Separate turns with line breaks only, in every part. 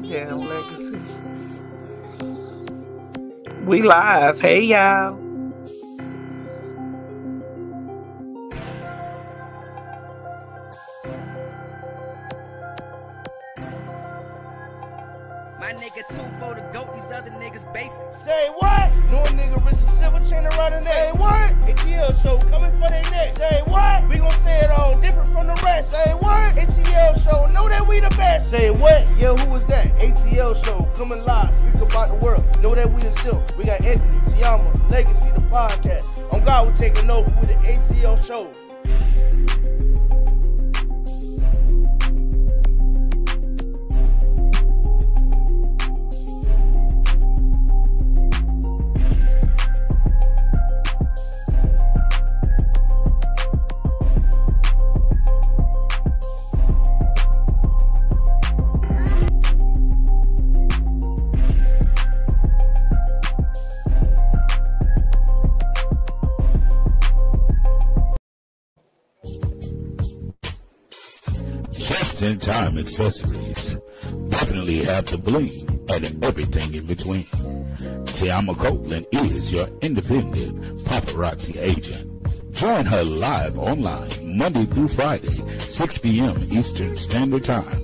that damn legacy. We live. Hey, y'all.
My nigga Tupo the goat, these other niggas basic.
Say what? No nigga wrist a silver chain around the neck. Say what? A.T.L show coming for their neck. Say what? We gon' say it all different from the rest. Say what? A.T.L show, know that we the best. Say what? Yeah, who was that? A.T.L show coming live, speak about the world. Know that we is still. We got Anthony, TeAma, Legacy, the podcast. On God, we're taking over with the A.T.L show.
Just-in-time accessories definitely have the bling and everything in between. TeAma Copeland is your independent paparazzi agent. Join her live online Monday through Friday, 6 p.m. Eastern Standard Time.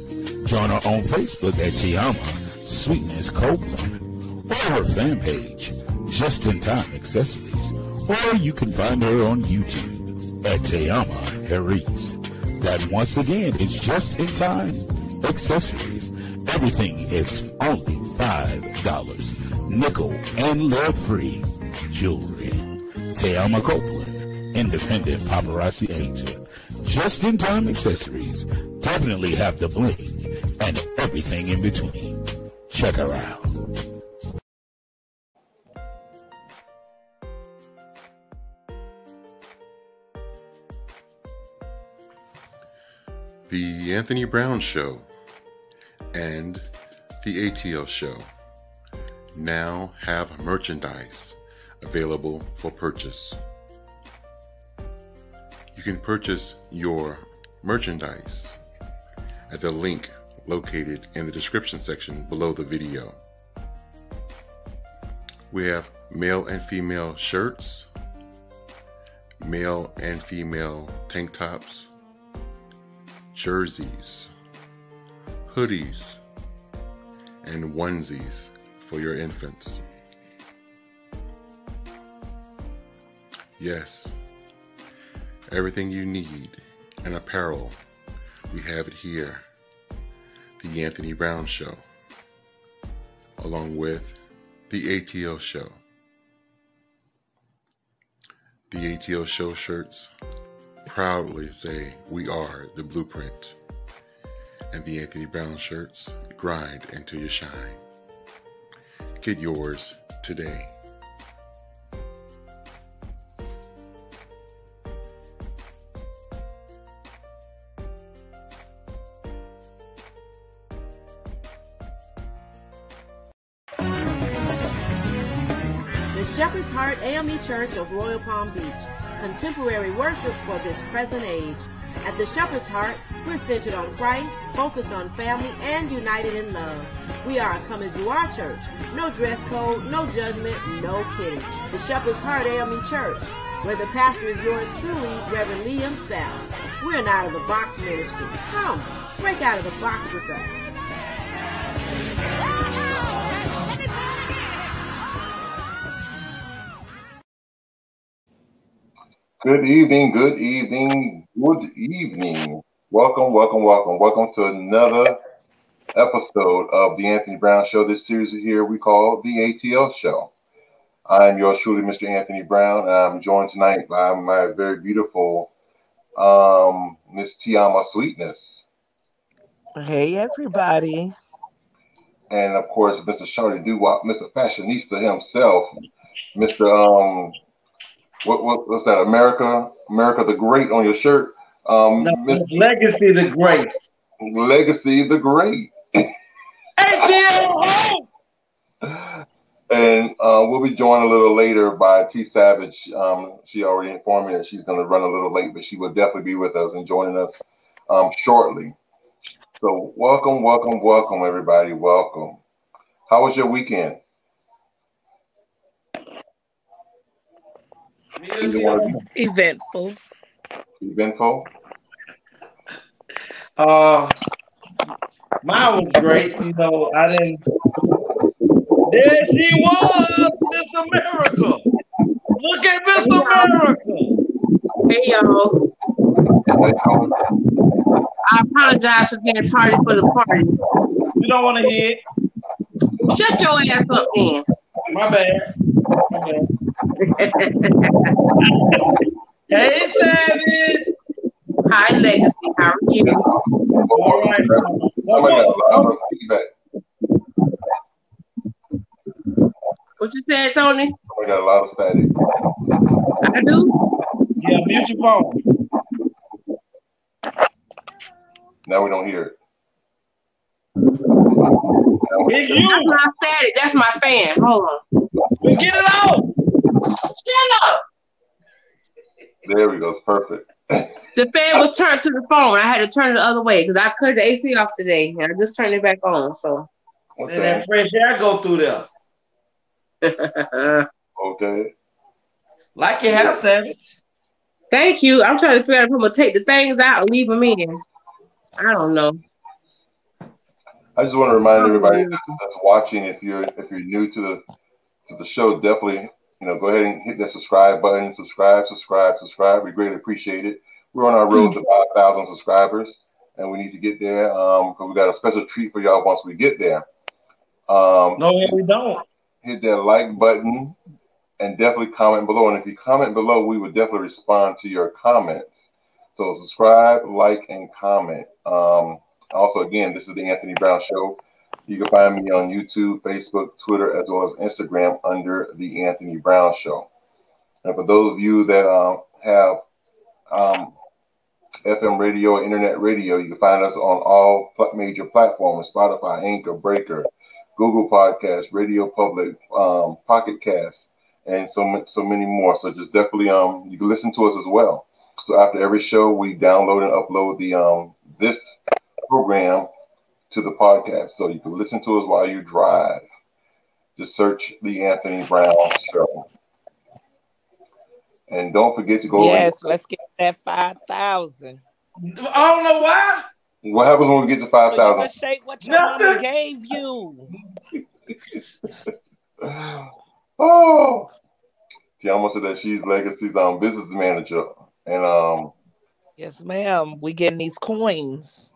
Join her on Facebook at TeAma Sweetness Copeland or her fan page, Just-in-Time Accessories, or you can find her on YouTube at Teama Herice. That once again is Just-in-Time Accessories. Everything is only $5. Nickel and lead-free jewelry. TeAma Copeland, independent paparazzi agent. Just-in-Time Accessories definitely have the bling and everything in between. Check her out.
The Anthony Brown Show and the A.T.L Show now have merchandise available for purchase. You can purchase your merchandise at the link located in the description section below the video. We have male and female shirts, male and female tank tops, jerseys, hoodies, and onesies for your infants. Yes, everything you need in apparel, we have it here. The Anthony Brown Show, along with the A.T.L Show. The A.T.L Show shirts proudly say we are the blueprint, and the Anthony Brown shirts grind until you shine. Get yours today.
The Shepherd's Heart AME Church of Royal Palm Beach. Contemporary worship for this present age. At the Shepherd's Heart, we're centered on Christ, focused on family, and united in love. We are a come-as-you-are church. No dress code, no judgment, no kidding. The Shepherd's Heart AME Church, where the pastor is yours truly, Reverend Liam South. We're an out-of-the-box ministry. Come, break out of the box with us.
Good evening, good evening, good evening. Welcome to another episode of the Anthony Brown Show. This series here we call the A.T.L Show. I am yours truly, Mr. Anthony Brown, and I'm joined tonight by my very beautiful Miss TeAma Sweetness.
Hey, everybody.
And of course, Mr. Shorty Doo-Wop, Mr. Fashionista himself, Mr. What's that? America the Great on your shirt.
Legacy the Great.
Legacy the Great.
A.T.L.
And we'll be joined a little later by T Savage. She already informed me that she's going to run a little late, but she will definitely be with us and joining us shortly. So welcome, everybody. Welcome. How was your weekend?
Eventful.
Eventful?
Mine was great. You know, I didn't. There she was, Miss America. Look at Miss America.
Hey, y'all. I apologize for being tardy for the party.
You don't want to hear it.
Shut your ass up, then.
My bad. Hey, Savage.
Hi, Legacy. How are you?
All right.
What you said, Tony?
We got a lot of static.
I do?
Yeah, mute your phone.
Now we don't hear it.
It's you.
That's not static. That's my fan. Hold on.
Well, get it out.
Shut up.
There we go. It's perfect.
The fan was turned to the phone. I had to turn it the other way because I cut the AC off today, and I just turned it back on. So.
And that fresh air go through there.
Okay.
Like your house, Savage.
Thank you. I'm trying to figure out if I'm gonna take the things out or leave them in. I don't know.
I just want to remind everybody that's watching, if you're new to the show, definitely go ahead and hit that subscribe button. Subscribe. We greatly appreciate it. We're on our road to 5,000 subscribers, and we need to get there because we got a special treat for y'all once we get there.
No, we don't.
Hit that like button and definitely comment below. And if you comment below, we would definitely respond to your comments. So subscribe, like, and comment. Also, again, this is the Anthony Brown Show. You can find me on YouTube, Facebook, Twitter, as well as Instagram under the Anthony Brown Show. And for those of you that have FM radio, internet radio, you can find us on all major platforms: Spotify, Anchor, Breaker, Google Podcasts, Radio Public, Pocket Cast, and so many more. So just definitely you can listen to us as well. So after every show, we download and upload the this program to the podcast, so you can listen to us while you drive. Just search the Anthony Brown Show, and don't forget to go.
Yes, let's get that 5,000.
I don't know why.
What happens when we get to 5,000?
So you can shake what your mama gave you.
Oh, TeAma said that she's Legacy's business manager, and
yes, ma'am. We getting these coins.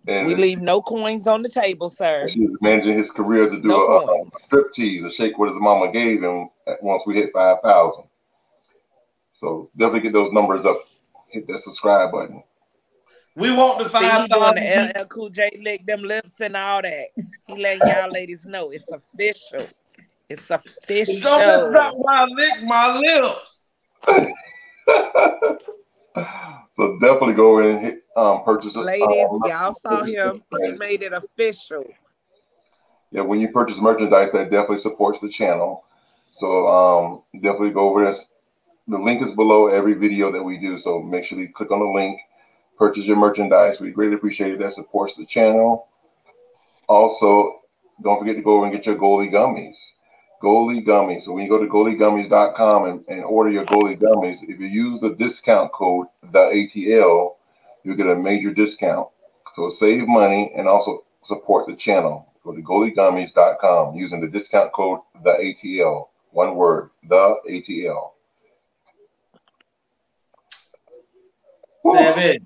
and
we leave no coins on the table, sir.
She's managing his career to do a striptease, a shake what his mama gave him once we hit 5,000. So definitely get those numbers up. Hit that subscribe button.
We want the 5,000.
Doing the LL Cool J lick them lips and all that. He letting y'all ladies know it's official. It's official.
Don't lick my lips.
So definitely go in and hit purchase it.
Ladies, y'all saw him. He made it official.
Yeah, when you purchase merchandise, that definitely supports the channel. So definitely go over there. The link is below every video that we do. So make sure you click on the link, purchase your merchandise. We greatly appreciate it. That supports the channel. Also, don't forget to go over and get your Goalie Gummies. Goalie Gummies. So when you go to goaliegummies.com and order your Goalie Gummies, if you use the discount code TheATL, you'll get a major discount. So save money and also support the channel. Go to goaliegummies.com using the discount code TheATL. One word, TheATL.
Savage.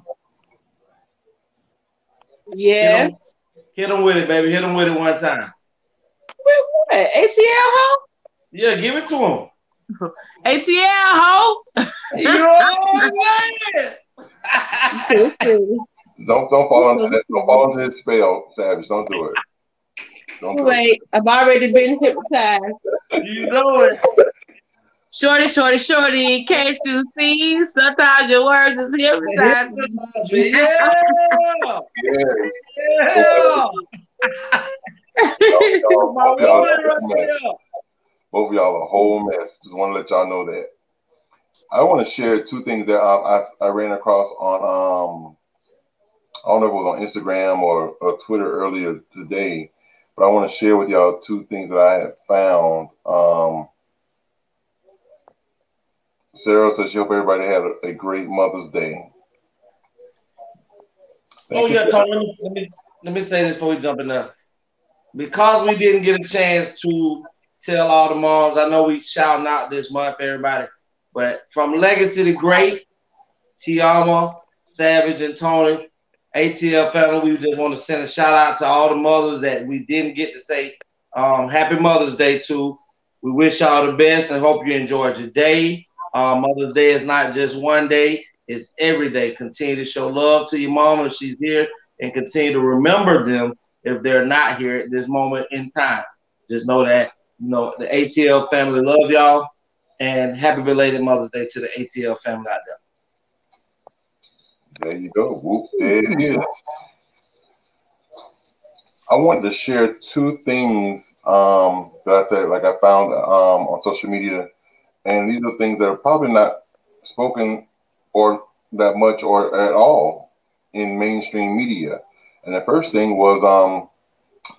Yes.
Hit him with it, baby. Hit him with it one time.
What? A.T.L, ho?
Yeah, give it to him.
A.T.L, ho?
Don't fall into that. Don't fall into his spell, Savage. Don't do it.
Don't do it. I've already been hypnotized.
You know it.
Shorty, can't you see? Sometimes your words is hypnotized.
Yeah.
Yes. Both of y'all are a whole mess. Just want to let y'all know that. I want to share two things that I ran across on I don't know if it was on Instagram or Twitter earlier today, but I want to share with y'all two things that I have found. Sarah says she hope everybody had a great Mother's Day.
Oh yeah, Tom. Let me say this before we jump in there. Because we didn't get a chance to tell all the moms, I know we shouting out this month, everybody, but from Legacy to Great, TeAma, Savage, and Tony, A.T.L family, we just want to send a shout out to all the mothers that we didn't get to say Happy Mother's Day to. We wish y'all the best and hope you enjoyed your day. Mother's Day is not just one day, it's every day. Continue to show love to your mom if she's here and continue to remember them if they're not here at this moment in time. Just know that, the A.T.L family love y'all, and happy belated Mother's Day to the A.T.L family out there.
There you go. Whoop, there it is. I wanted to share two things that I said, like I found on social media, and these are things that are probably not spoken or that much or at all in mainstream media. And the first thing was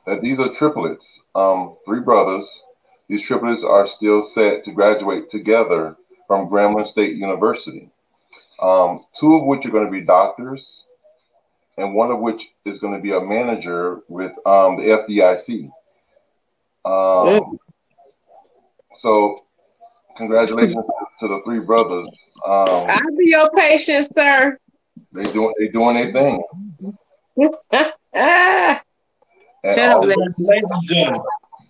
that these are triplets, 3 brothers. These triplets are still set to graduate together from Grambling State University. 2 of which are going to be doctors, and 1 of which is going to be a manager with the FDIC. So congratulations to the 3 brothers.
I'll be your patient, sir.
They doing their thing.
Shut up,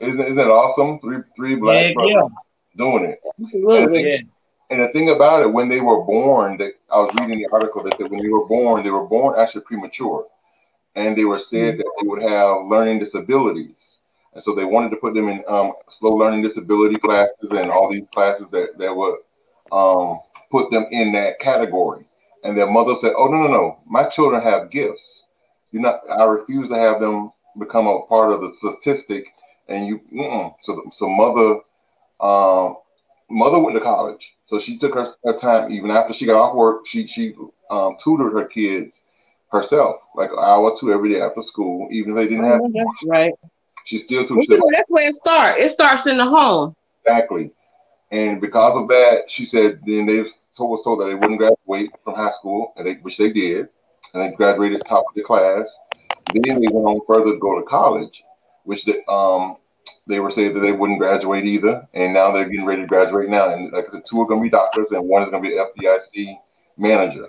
Isn't that awesome? Three black brothers doing it.
Absolutely.
And the thing about it, when they were born, I was reading the article that said when they were born actually premature. And they were said that they would have learning disabilities. And so they wanted to put them in slow learning disability classes and all these classes that would put them in that category. And their mother said, "Oh, no. My children have gifts. I refuse to have them become a part of the statistic." And So mother went to college. So she took her time, even after she got off work, she tutored her kids herself, like an hour or 2 every day after school, even if they didn't have.
That's right.
She still tutored them.
That's where it starts. It starts in the home.
Exactly. And because of that, she said then they was told that they wouldn't graduate from high school, which they did, and they graduated top of the class. Then they went on further to go to college, which they were saying that they wouldn't graduate either, and now they're getting ready to graduate now. And like I said, 2 are going to be doctors, and 1 is going to be an FDIC manager.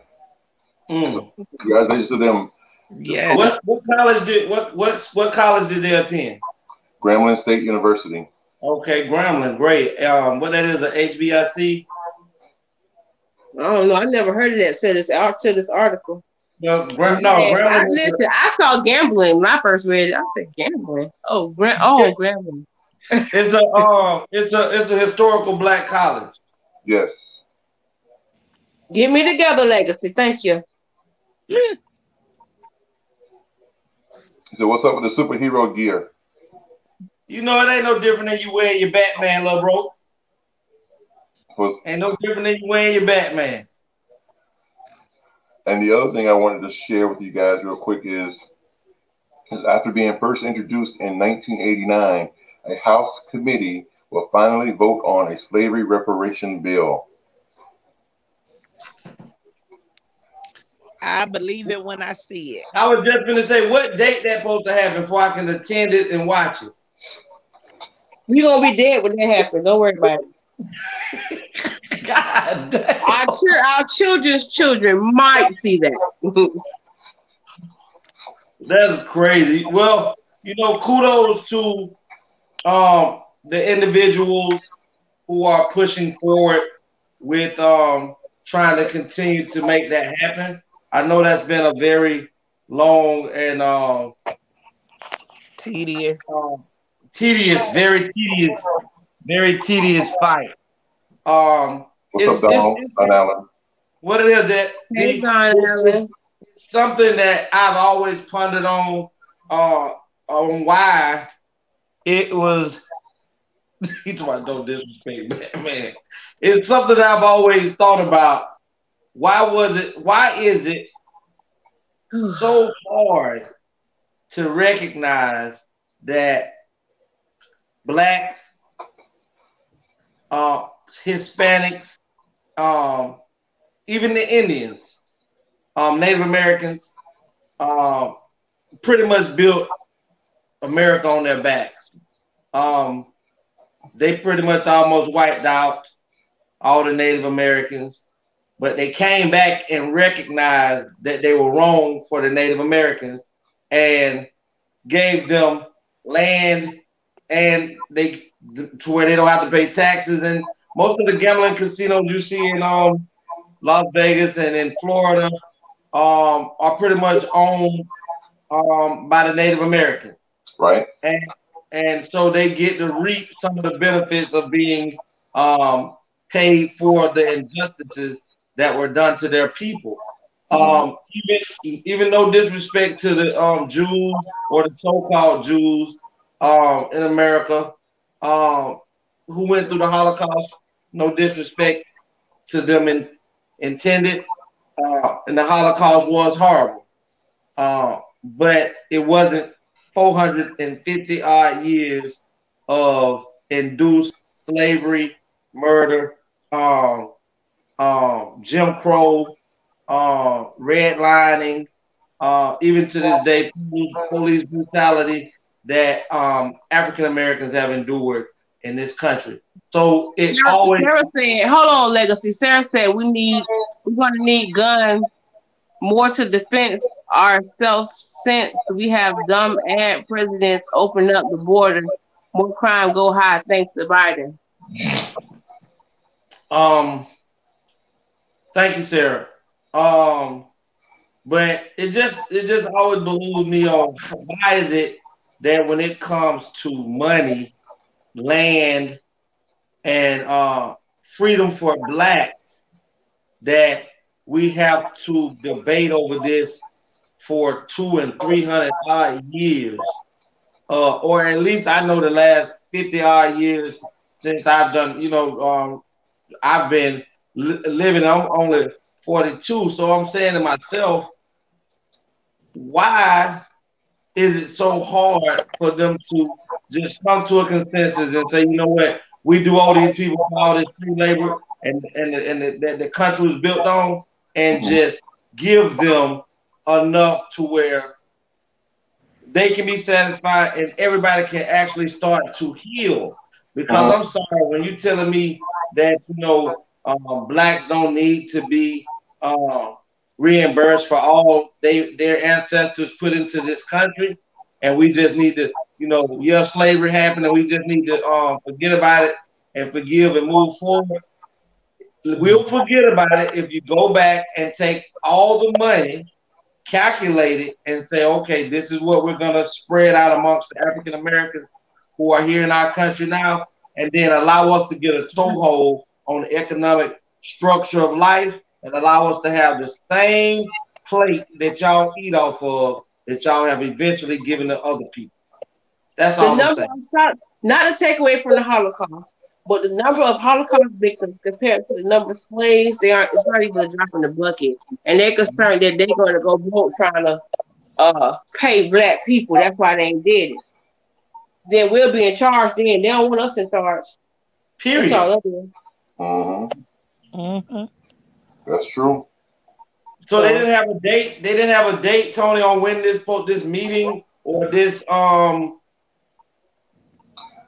So congratulations to them.
Yeah.
What college did they attend?
Grambling State University.
Okay, Grambling, great. What that is, an HBIC?
I don't know. I never heard of that till this article.
Grambling.
Listen, I saw gambling when I first read it. I said gambling. Grambling.
It's a historical black college.
Yes.
Get me together, Legacy. Thank you.
So what's up with the superhero gear?
It ain't no different than you wearing your Batman, little bro. Ain't no different than you wearing your Batman.
And the other thing I wanted to share with you guys real quick is after being first introduced in 1989, a House committee will finally vote on a slavery reparation bill.
I believe it when I see it.
I was just going to say, what date that's supposed to happen before I can attend it and watch it?
You're going to be dead when that happens. Don't worry about it.
God damn.
Our children's children might see that.
That's crazy. Well, kudos to the individuals who are pushing forward with trying to continue to make that happen. I know that's been a very long and
tedious,
very tedious fight.
What's up, Don Allen?
What it is that
hey, Don Allen.
Something that I've always pondered on why it was. He's why don't disrespect, man. It's something that I've always thought about. Why is it so hard to recognize that blacks, Hispanics, even the Indians, Native Americans, pretty much built America on their backs. They pretty much almost wiped out all the Native Americans, but they came back and recognized that they were wrong for the Native Americans and gave them land and to where they don't have to pay taxes. And most of the gambling casinos you see in Las Vegas and in Florida are pretty much owned by the Native Americans.
Right.
And so they get to reap some of the benefits of being paid for the injustices that were done to their people. Even no disrespect to the Jews or the so-called Jews in America who went through the Holocaust, no disrespect to them intended. And the Holocaust was horrible. But it wasn't 450 odd years of induced slavery, murder, Jim Crow, redlining, even to this day, police brutality that African Americans have endured in this country. So it always.
Sarah said, "Hold on, Legacy." Sarah said, "We're going to need guns more to defend ourselves since we have dumb ad presidents open up the border. More crime go high thanks to Biden."
Thank you, Sarah. But it just always behooves me on why is it that when it comes to money, land, and freedom for blacks, that we have to debate over this for 200 and 300 odd years, or at least I know the last 50 odd years since I've done. I've been living. I'm only 42, so I'm saying to myself, why is it so hard for them to just come to a consensus and say, you know what, we do all these people for all this free labor and the country was built on, and just give them enough to where they can be satisfied and everybody can actually start to heal. Because I'm sorry, when you're telling me that blacks don't need to be reimbursed for all their ancestors put into this country, and we just need to, slavery happened, and we just need to forget about it and forgive and move forward. We'll forget about it if you go back and take all the money, calculate it, and say, okay, this is what we're going to spread out amongst the African Americans who are here in our country now, and then allow us to get a toehold on the economic structure of life and allow us to have the same plate that y'all eat off of that y'all have eventually given to other people. That's all I'm saying.
Not to take away from the Holocaust, but the number of Holocaust victims compared to the number of slaves, it's not even a drop in the bucket. And they're concerned that they're going to go broke trying to pay black people. That's why they ain't did it. Then we'll be in charge then. They don't want us in charge.
Period.
That's all
That's true.
So they didn't have a date. They didn't have a date, Tony, on when this meeting or this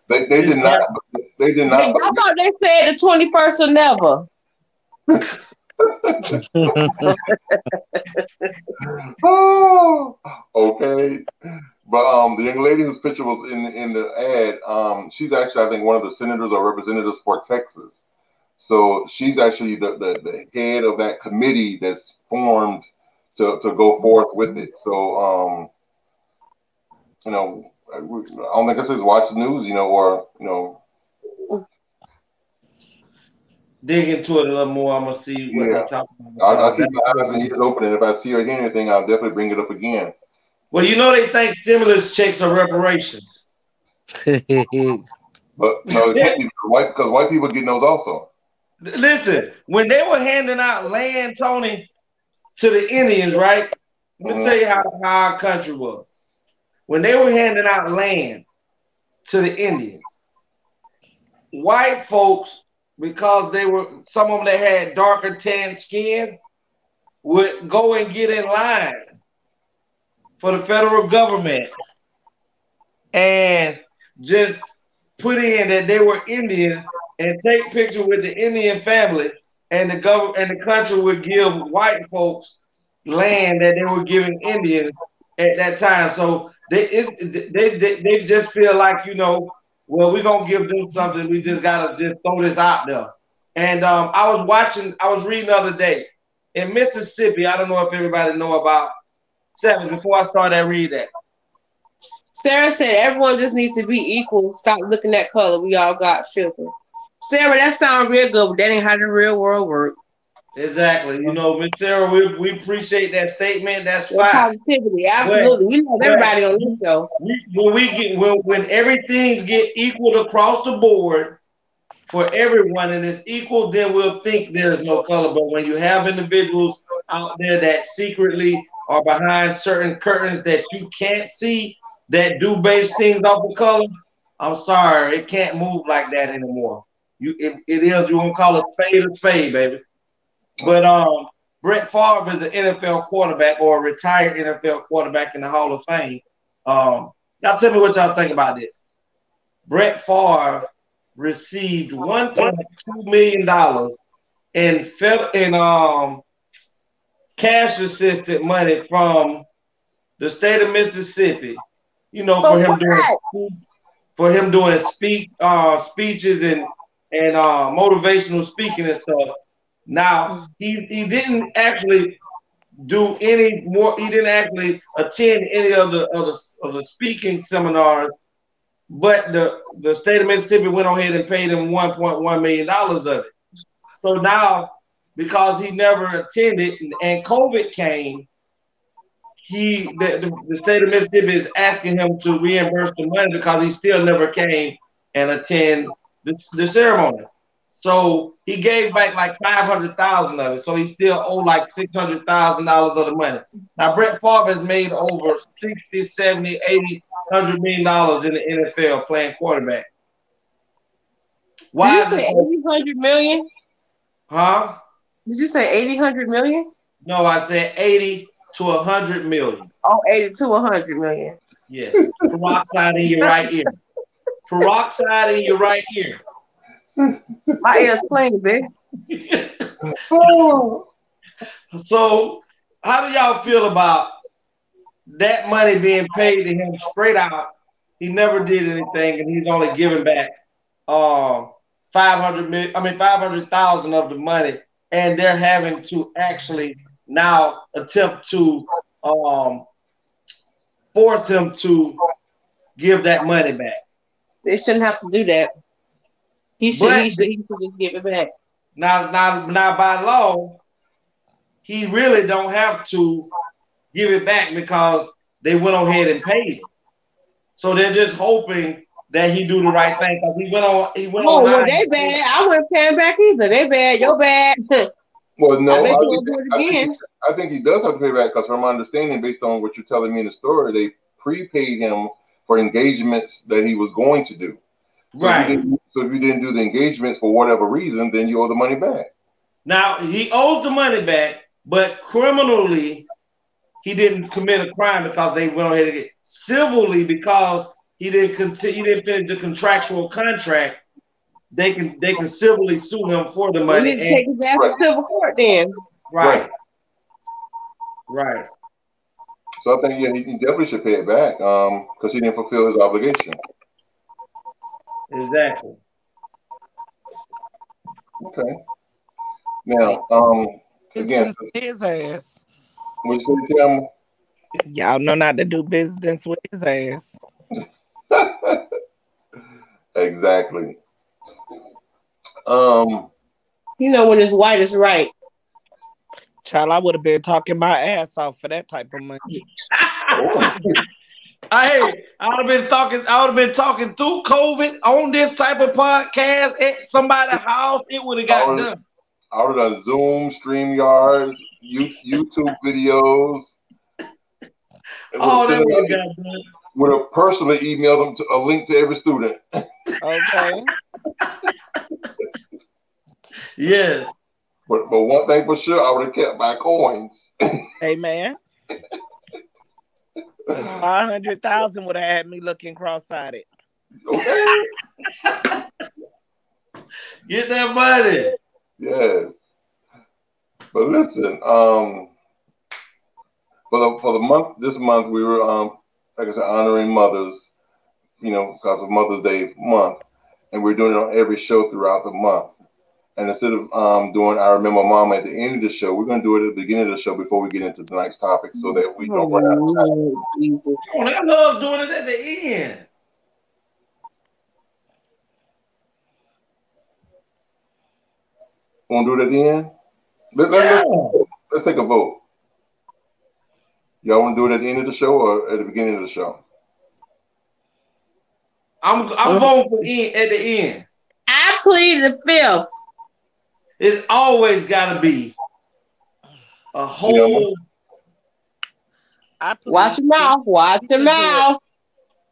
They did not. They did not.
I thought they said the 21st or never.
Oh, okay. But the young lady whose picture was in the ad, she's actually, I think, one of the senators or representatives for Texas. So she's actually the head of that committee that's formed to go forth with it. So I don't think it says watch the news, or
dig into it a little more. I'm gonna see what they're talking about.
I'll keep my eyes and ears open, and if I see or hear anything, I'll definitely bring it up again.
Well, they think stimulus checks are reparations.
But no, because white people getting those also.
Listen, when they were handing out land, Tony, to the Indians, right? Let me tell you how our country was. When they were handing out land to the Indians, white folks, because some of them that had darker tan skin, would go and get in line for the federal government and just put in that they were Indian and take pictures with the Indian family, and the country would give white folks land that they were giving Indians at that time. So they just feel like, well, we're gonna give them something. We just gotta just throw this out there. And I was reading the other day in Mississippi. I don't know if everybody know about 7 before I started to read that.
Sarah said everyone just needs to be equal. Stop looking at color. We all got sugar. Sarah, that sounds real good, but that ain't how the real world works.
Exactly. Miss Sarah, we appreciate that statement. That's fine.
Positivity, absolutely. We love everybody on this show.
When everything get equal across the board for everyone and it's equal, then we'll think there's no color. But when you have individuals out there that secretly are behind certain curtains that you can't see, that do base things off of color, I'm sorry, it can't move like that anymore. It is, you want to call it spade, baby. But Brett Favre is an NFL quarterback or a retired NFL quarterback in the Hall of Fame. Y'all tell me what y'all think about this. Brett Favre received $1.2 million in cash assisted money from the state of Mississippi. For him doing speeches and motivational speaking and stuff. Now he didn't actually do any more. He didn't actually attend any of the speaking seminars, but the state of Mississippi went on ahead and paid him $1.1 million of it. So now, because he never attended and COVID came, the state of Mississippi is asking him to reimburse the money because he still never came and attend the ceremonies. So he gave back like $500,000 of it. So he still owed like $600,000 of the money. Now Brett Favre has made over 60, 70, 80, $100 million in the NFL playing quarterback.
Why did you say 800 million?
Huh?
Did you say 800 million?
No, I said 80 to 100 million.
Oh, 80 to 100 million.
Yes. Peroxide in your right ear. Peroxide in your right ear.
My ear's clean, bitch.
So, how do y'all feel about that money being paid to him straight out? He never did anything, and he's only giving back $500,000 of the money, and they're having to actually now attempt to force him to give that money back.
They shouldn't have to do that. He should just give it back.
Now by law, he really don't have to give it back because they went on ahead and paid him. So they're just hoping that he do the right thing because he went on.
Well, they bad. I wouldn't pay him back either. They bad. You're bad.
Well, no,
I bet you won't do it again.
I think he does have to pay back because, from my understanding, based on what you're telling me in the story, they prepaid him for engagements that he was going to do. So
right.
So if you didn't do the engagements for whatever reason, then you owe the money back.
Now he owes the money back, but criminally, he didn't commit a crime because they went ahead and get civilly because he didn't continue. He didn't finish the contractual contract. They can civilly sue him for the money.
We need to take his ass to civil court then.
Right.
So I think he definitely should pay it back because he didn't fulfill his obligation.
Exactly.
Okay. Now, again,
his ass.
What you say, TeAma?
Y'all know not to do business with his ass.
Exactly.
When it's white, it's right.
Child, I would have been talking my ass off for that type of money.
Hey, I would have been talking through COVID on this type of podcast at somebody's house. It would have got done.
I would have done Zoom, StreamYards, YouTube videos.
Oh, that
would
was got good.
Would have personally emailed them to a link to every student.
Okay.
Yes.
But one thing for sure, I would have kept my coins.
Hey, man. 500,000 would have had me looking cross-eyed.
Okay.
Get that money.
Yes. But listen, for the month, this month we were like I said, honoring mothers, because of Mother's Day month, and we're doing it on every show throughout the month. And instead of doing I Remember Mama at the end of the show, we're going to do it at the beginning of the show before we get into tonight's topic, so that we don't run out of time.
Jesus. Oh, I love doing it at the end.
Want to do it at the end? Let's take a vote. Y'all want to do it at the end of the show or at the beginning of the show?
I'm voting for at the end.
I plead the fifth.
It's always got to be a whole.
Watch your mouth. Watch your mouth.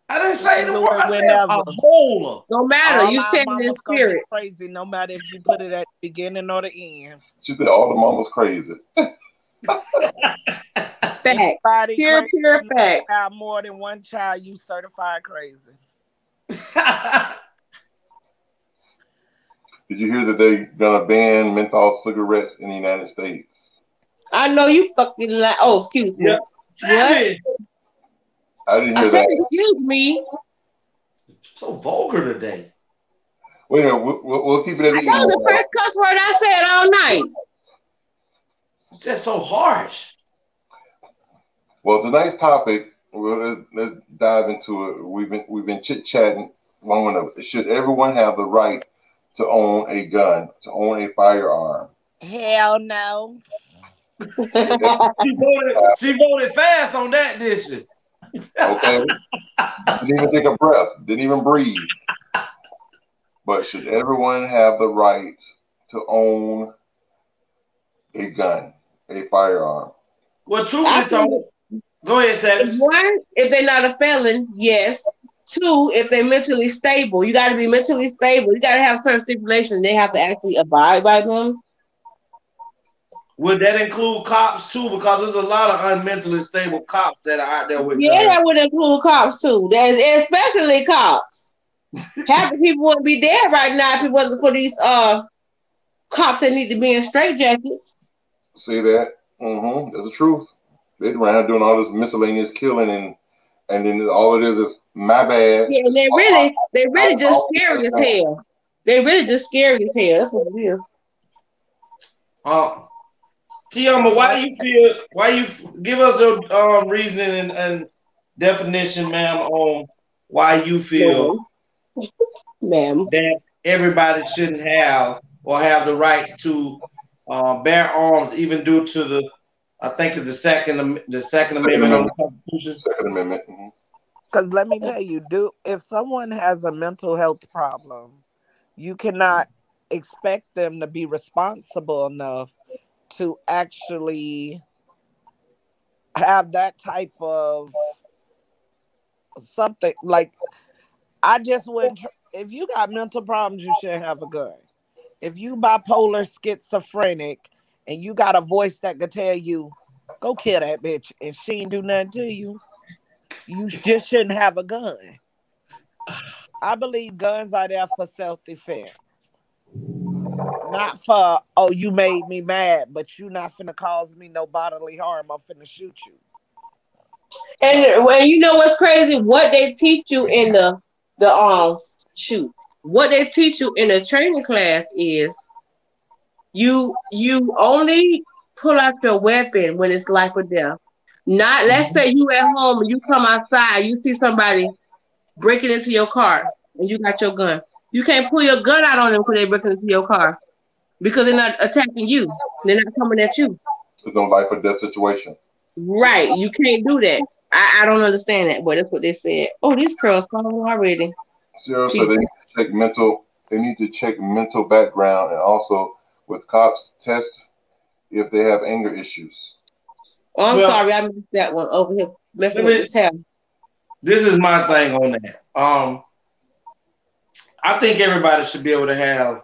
I didn't say the word. I said a whole.
No matter. You said in the spirit.
Crazy, no matter if you put it at the beginning or the end.
She said all the mamas crazy.
Fact. Pure fact.
Have more than one child, you certified crazy.
Did you hear that they're gonna ban menthol cigarettes in the United States?
I know you fucking lie. Oh, excuse me.
Yep.
What?
I didn't hear
I said,
that.
excuse me.
So vulgar today.
Wait a minute, we'll keep it at the end.
That was the first cuss word I said all night.
It's just so harsh.
Well, tonight's topic, let's dive into it. We've been chit-chatting long enough. Should everyone have the right to own a gun, to own a firearm?
Hell no.
She voted fast on that, didn't she?
Okay. Didn't even take a breath. Didn't even breathe. But should everyone have the right to own a gun, a firearm?
Well, truthfully told, go ahead, Savage.
One, if they're not a felon, yes. Two, if they're mentally stable. You got to be mentally stable. You got to have certain stipulations. They have to actually abide by them.
Would that include cops too? Because there's a lot of unmentally stable cops that are out there with guns.
That would include cops too. Especially cops. Half the people wouldn't be dead right now if it wasn't for these cops that need to be in straitjackets.
See that? Mm-hmm. That's the truth. They're around doing all this miscellaneous killing, and then all it is my bad.
Yeah, and they really just scary as hell. They really just scary as hell. That's what it is.
TeAma, why you give us your reasoning and definition, ma'am, on why you feel
ma'am,
that everybody shouldn't have or have the right to bear arms, even due to the, I think it's the second amendment on the Constitution.
Second Amendment. Mm-hmm.
Because let me tell you, if someone has a mental health problem, you cannot expect them to be responsible enough to actually have that type of something. Like, I just wouldn't. If you got mental problems, you shouldn't have a gun. If you bipolar, schizophrenic, and you got a voice that could tell you, go kill that bitch, and she ain't do nothing to you, you just shouldn't have a gun. I believe guns are there for self-defense. Not for, oh, you made me mad, but you not finna cause me no bodily harm. I'm finna shoot you.
And when you know what's crazy, what they teach you in what they teach you in the training class is you only pull out your weapon when it's life or death. Not, let's say you at home and you come outside, you see somebody breaking into your car and you got your gun. You can't pull your gun out on them because they're breaking into your car because they're not attacking you. They're not coming at you.
There's no life or death situation.
Right. You can't do that. I don't understand that, but that's what they said. Oh, these girls calling already.
Seriously, they need to check mental background, and also with cops test if they have anger issues.
Oh, I'm sorry, I missed that one over here.
messing with this hair.
This is my thing on that. I think everybody should be able to have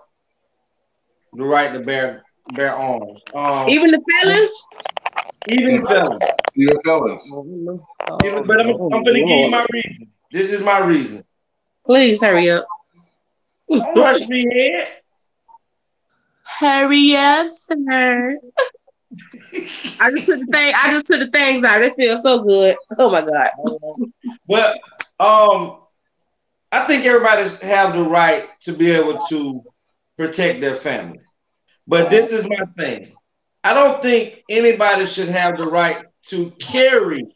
the right to bear arms.
Even the felons?
Even the felons.
Even felons.
But I'm going to give you my reason. This is my reason.
Please hurry up.
Don't rush me here.
Hurry up, sir. I just took the things out. It feels so good. Oh my God.
But I think everybody have the right to be able to protect their family. But this is my thing. I don't think anybody should have the right to carry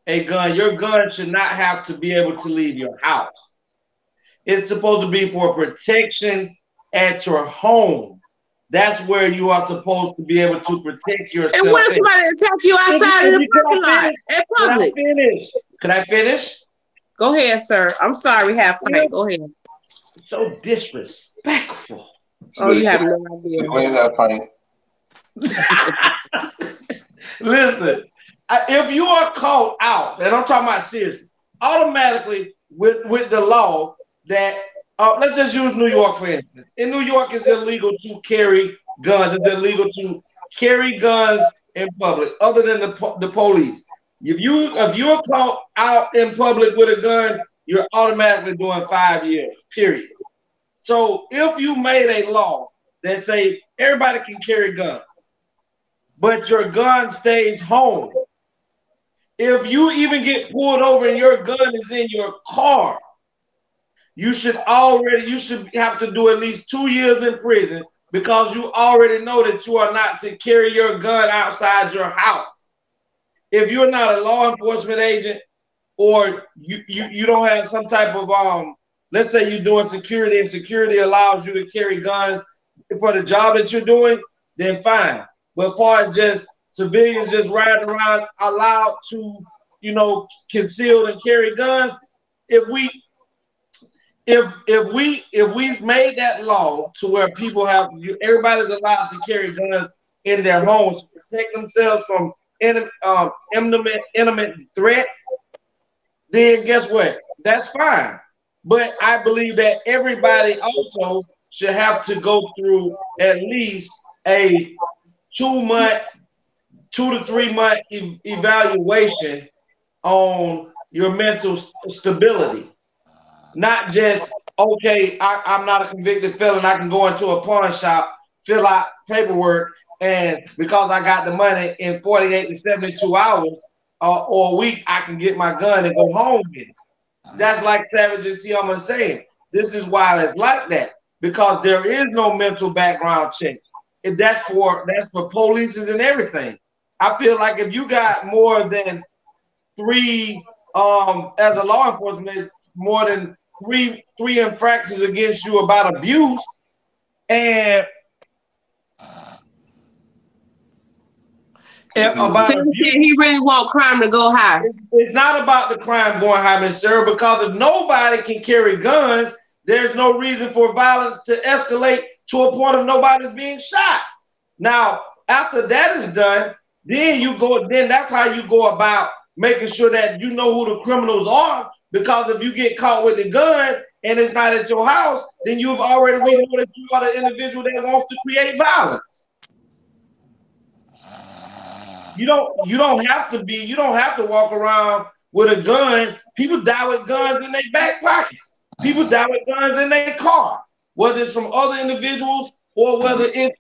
a gun. Your gun should not have to be able to leave your house. It's supposed to be for protection at your home. That's where you are supposed to be able to protect yourself.
And what if somebody attack you outside in the parking lot at public?
Can I finish?
Go ahead, sir. I'm sorry, half pint. Go ahead.
So disrespectful.
Oh, you have no idea.
Go ahead, half pint.
Listen, if you are caught out, and I'm talking about seriously, automatically with the law that let's just use New York for instance. In New York, it's illegal to carry guns. It's illegal to carry guns in public, other than the police. If you're caught out in public with a gun, you're automatically doing 5 years. Period. So if you made a law that say everybody can carry guns, but your gun stays home. If you even get pulled over and your gun is in your car, you should have to do at least 2 years in prison because you already know that you are not to carry your gun outside your house. If you're not a law enforcement agent or you don't have some type of let's say you're doing security and security allows you to carry guns for the job that you're doing, then fine. But as far as just civilians just riding around allowed to, conceal and carry guns, if we made that law to where everybody's allowed to carry guns in their homes to protect themselves from imminent threat, then guess what? That's fine. But I believe that everybody also should have to go through at least a 2 to 3 month evaluation on your mental stability. Not just, okay, I'm not a convicted felon. I can go into a pawn shop, fill out paperwork, and because I got the money in 48 to 72 hours or a week, I can get my gun and go home with it. That's like Savage and TeAma saying. This is why it's like that, because there is no mental background check. That's for police and everything. I feel like if you got more than 3 as a law enforcement, more than three infractions against you about abuse, and about abuse,
he really want crime to go high.
It's not about the crime going high, Miss Sarah, because if nobody can carry guns, there's no reason for violence to escalate to a point of nobody's being shot. Now, after that is done, then that's how you go about making sure that you know who the criminals are. Because if you get caught with the gun and it's not at your house, then we know that you are the individual that wants to create violence. You don't have to walk around with a gun. People die with guns in their back pockets. People die with guns in their car, whether it's from other individuals or whether it's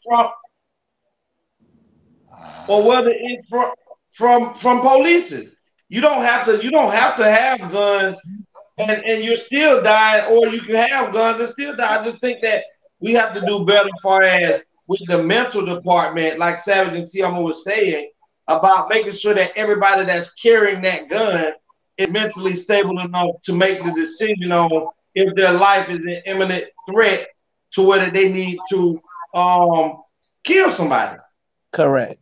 from police. You don't have to have guns and you're still dying, or you can have guns and still die. I just think that we have to do better as far as with the mental department, like Savage and TeAma was saying, about making sure that everybody that's carrying that gun is mentally stable enough to make the decision on if their life is an imminent threat to whether they need to kill somebody.
Correct.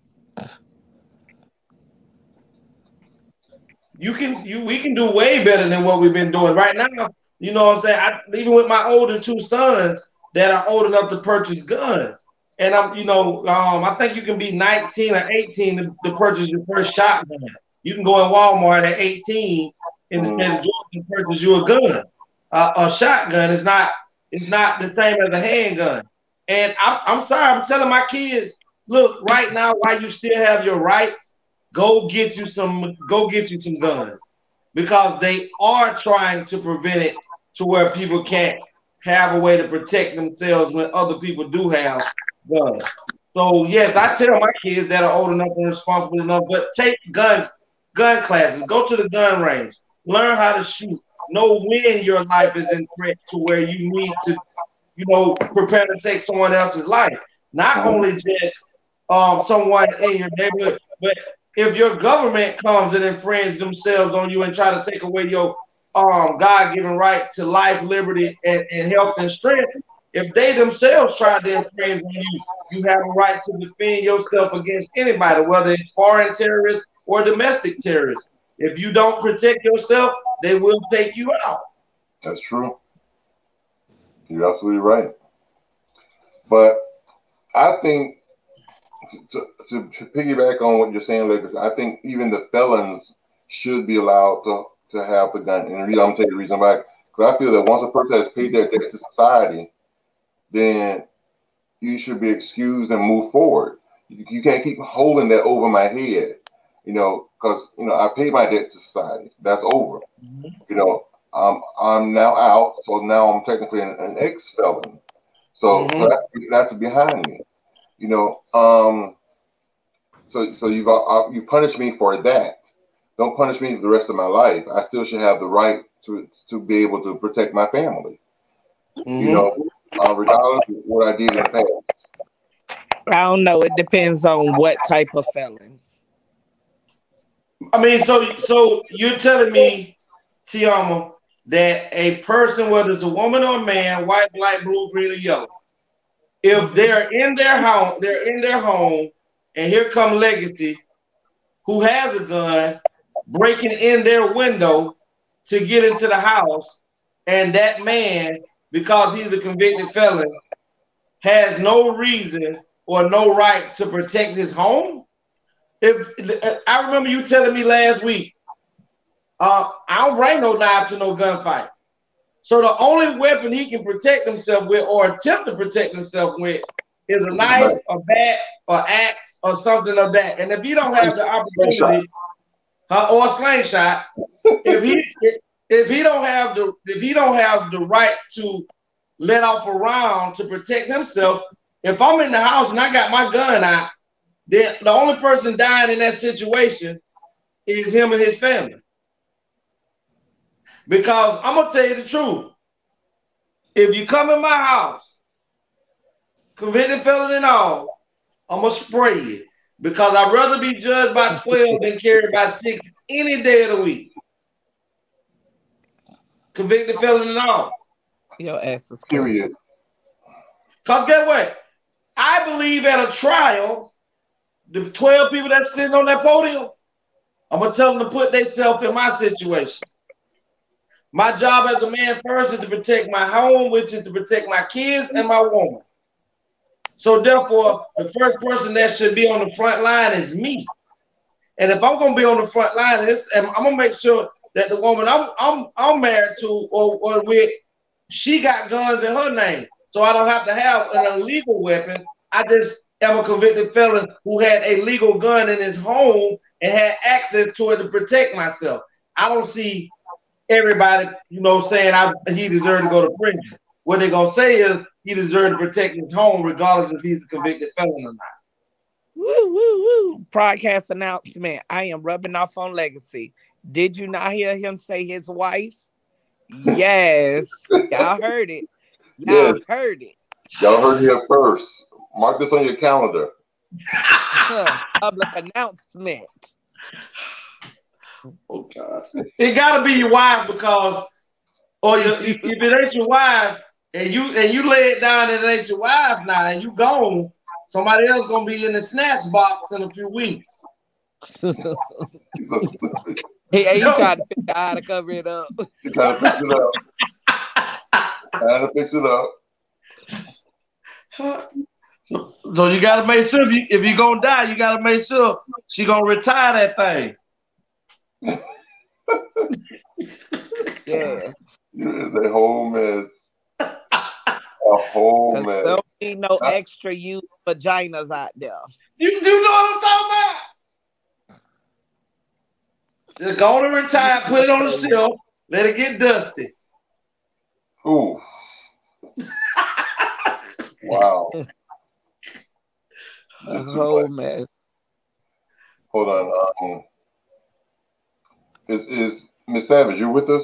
We can do way better than what we've been doing right now. You know what I'm saying? Even with my older 2 sons that are old enough to purchase guns, and I think you can be 19 or 18 to purchase your first shotgun. you can go in Walmart at 18 in the state of Georgia and purchase you a gun. A shotgun is not the same as a handgun. And I'm sorry, I'm telling my kids, look, right now, while you still have your rights, go get you some guns, because they are trying to prevent it to where people can't have a way to protect themselves when other people do have guns. So yes, I tell my kids that are old enough and responsible enough, but take gun classes, go to the gun range, learn how to shoot, know when your life is in threat to where you need to, prepare to take someone else's life. Not only just someone in your neighborhood, but if your government comes and infringe themselves on you and try to take away your God-given right to life, liberty, and health and strength, if they themselves try to infringe on you, you have a right to defend yourself against anybody, whether it's foreign terrorists or domestic terrorists. If you don't protect yourself, they will take you out.
That's true. You're absolutely right. But I think to piggyback on what you're saying, Lucas, I think even the felons should be allowed to have the gun. And I'm going to tell you the reason why. Because I feel that once a person has paid their debt to society, then you should be excused and move forward. You can't keep holding that over my head, because, I paid my debt to society. That's over. I'm now out, so now I'm technically an ex-felon. So that's behind me. So you punish me for that. Don't punish me for the rest of my life. I still should have the right to be able to protect my family. Regardless of what I did in the past.
I don't know. It depends on what type of felon.
I mean, so you're telling me, TeAma, that a person, whether it's a woman or a man, white, black, blue, green, or yellow, if they're in their home, and here come Legacy, who has a gun, breaking in their window to get into the house, and that man, because he's a convicted felon, has no reason or no right to protect his home? If I remember you telling me last week, I don't bring no knife to no gunfight. So the only weapon he can protect himself with or attempt to protect himself with is a knife, a bat, or axe, or something of that. And if he don't have the opportunity, or a slingshot, if he don't have the right to let off a round to protect himself, if I'm in the house and I got my gun out, then the only person dying in that situation is him and his family. Because I'm gonna tell you the truth. If you come in my house, convicted felon and all, I'm gonna spray you. Because I'd rather be judged by 12 than carried by 6 any day of the week. Convicted felon and all.
Your ass is
period.
Because guess what? I believe at a trial, the 12 people that's sitting on that podium, I'm gonna tell them to put themselves in my situation. My job as a man first is to protect my home, which is to protect my kids and my woman. So therefore, the first person that should be on the front line is me. And if I'm gonna be on the front line, I'm gonna make sure that the woman I'm married to or with, she got guns in her name. So I don't have to have an illegal weapon. I just am a convicted felon who had a legal gun in his home and had access to it to protect myself. I don't see everybody, saying he deserved to go to prison. What they're gonna say is he deserved to protect his home, regardless if he's a convicted felon or not.
Woo, woo, woo. Broadcast announcement. I am rubbing off on Legacy. Did you not hear him say his wife? Yes. Y'all heard it. Y'all heard it.
Y'all heard it here first. Mark this on your calendar.
Public announcement.
Oh God! It gotta be your wife because, if it ain't your wife and you lay it down and it ain't your wife now and you gone, somebody else gonna be in the snatch box in a few weeks.
He tried to figure out how to cover it up.
He trying to fix it up.
So you gotta make sure if you're gonna die, you gotta make sure she gonna retire that thing.
Yes.
It's a whole mess. A whole
Because
mess.
there don't be no extra used vaginas out there.
You do know what I'm talking about? Just go to retire, put it on the shelf, let it get dusty.
Ooh. Wow.
A whole mess.
Hold on. Is Miss Savage, you with us?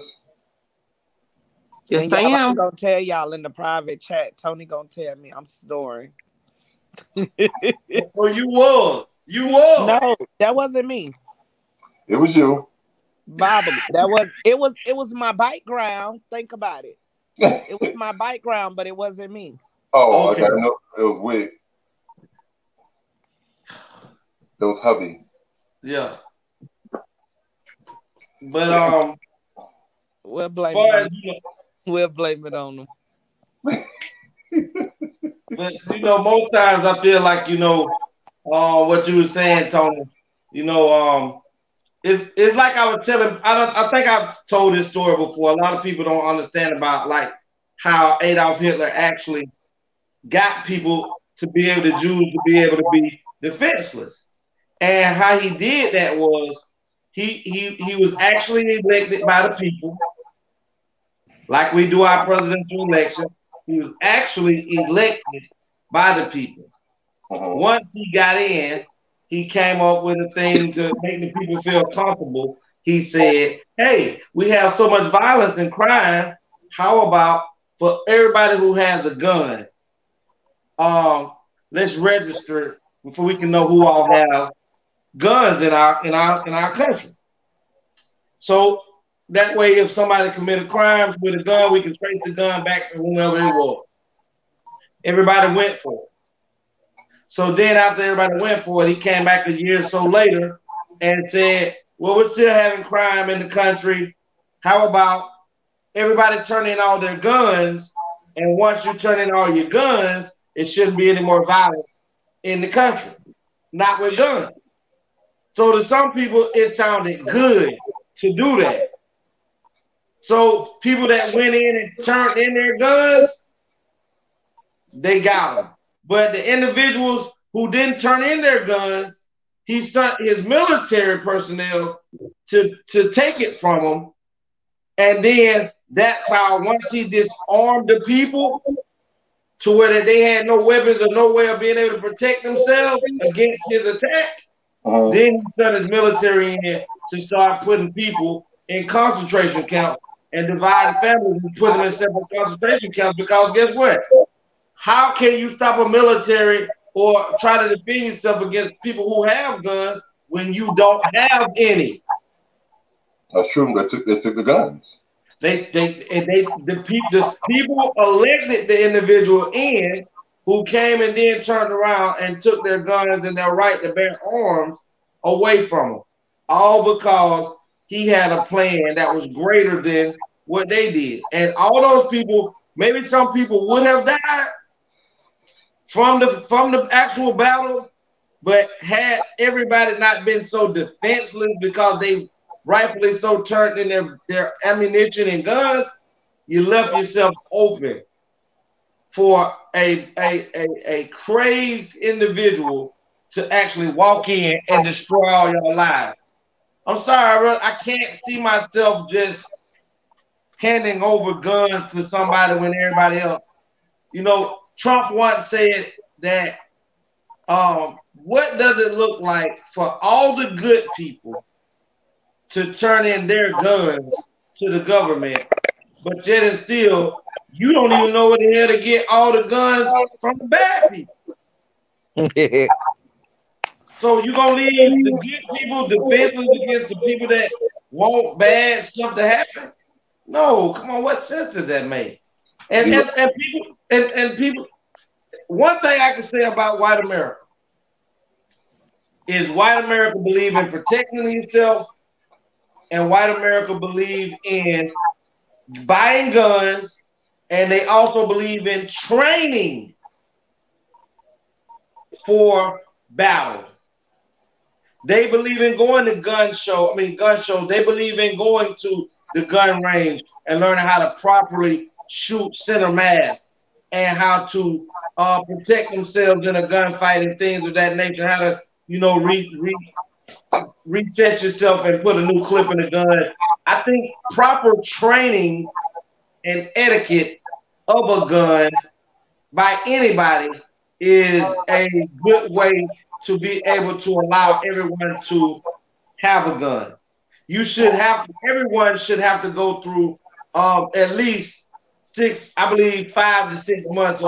Yes, I
I'm
am.
gonna tell y'all in the private chat. Tony gonna tell me I'm snoring.
So you was.
No, that wasn't me.
It was you.
Bobby. It was my background. Think about it. It was my background, but it wasn't me.
Oh, okay. No, it was Wig. It was hubby.
Yeah. But
we'll blame it on them. We'll blame it on them.
But most times I feel like what you were saying, Tony. It's like I was telling. I think I've told this story before. A lot of people don't understand about like how Adolf Hitler actually got people to be able, the Jews to be able to be defenseless, and how he did that was he was actually elected by the people, like we do our presidential election. He was actually elected by the people. Once he got in, he came up with a thing to make the people feel comfortable. He said, hey, we have so much violence and crime. How about for everybody who has a gun, let's register before we can know who all have guns in our country. So that way, if somebody committed crimes with a gun, we can trace the gun back to whomever it was. Everybody went for it. So then after everybody went for it, he came back a year or so later and said, well, we're still having crime in the country. How about everybody turn in all their guns? And once you turn in all your guns, it shouldn't be any more violence in the country, not with guns. So to some people, it sounded good to do that. So people that went in and turned in their guns, they got them. But the individuals who didn't turn in their guns, he sent his military personnel to take it from them. And then that's how once he disarmed the people to where they had no weapons or no way of being able to protect themselves against his attack, then he sent his military in to start putting people in concentration camps and dividing families and put them in separate concentration camps, because guess what? How can you stop a military or try to defend yourself against people who have guns when you don't have any?
That's true. They took the guns.
The people elected the individual in who came and then turned around and took their guns and their right to bear arms away from them, all because he had a plan that was greater than what they did. And all those people, maybe some people would have died from the actual battle, but had everybody not been so defenseless because they rightfully so turned in their ammunition and guns, you left yourself open for a crazed individual to actually walk in and destroy all your lives. I'm sorry, I can't see myself just handing over guns to somebody when everybody else. Trump once said that, what does it look like for all the good people to turn in their guns to the government, but yet and still, you don't even know where the hell to get all the guns from the bad people. So you're going to leave the good people defenseless against the people that want bad stuff to happen? No, come on, what sense does that make? And people, one thing I can say about white America is white America believe in protecting itself, and white America believe in buying guns, and they also believe in training for battle. They believe in going to gun shows. They believe in going to the gun range and learning how to properly shoot center mass and how to protect themselves in a gunfight and things of that nature. How to, reset yourself and put a new clip in the gun. I think proper training and etiquette of a gun by anybody is a good way to be able to allow everyone to have a gun. Everyone should have to go through at least 5 to 6 months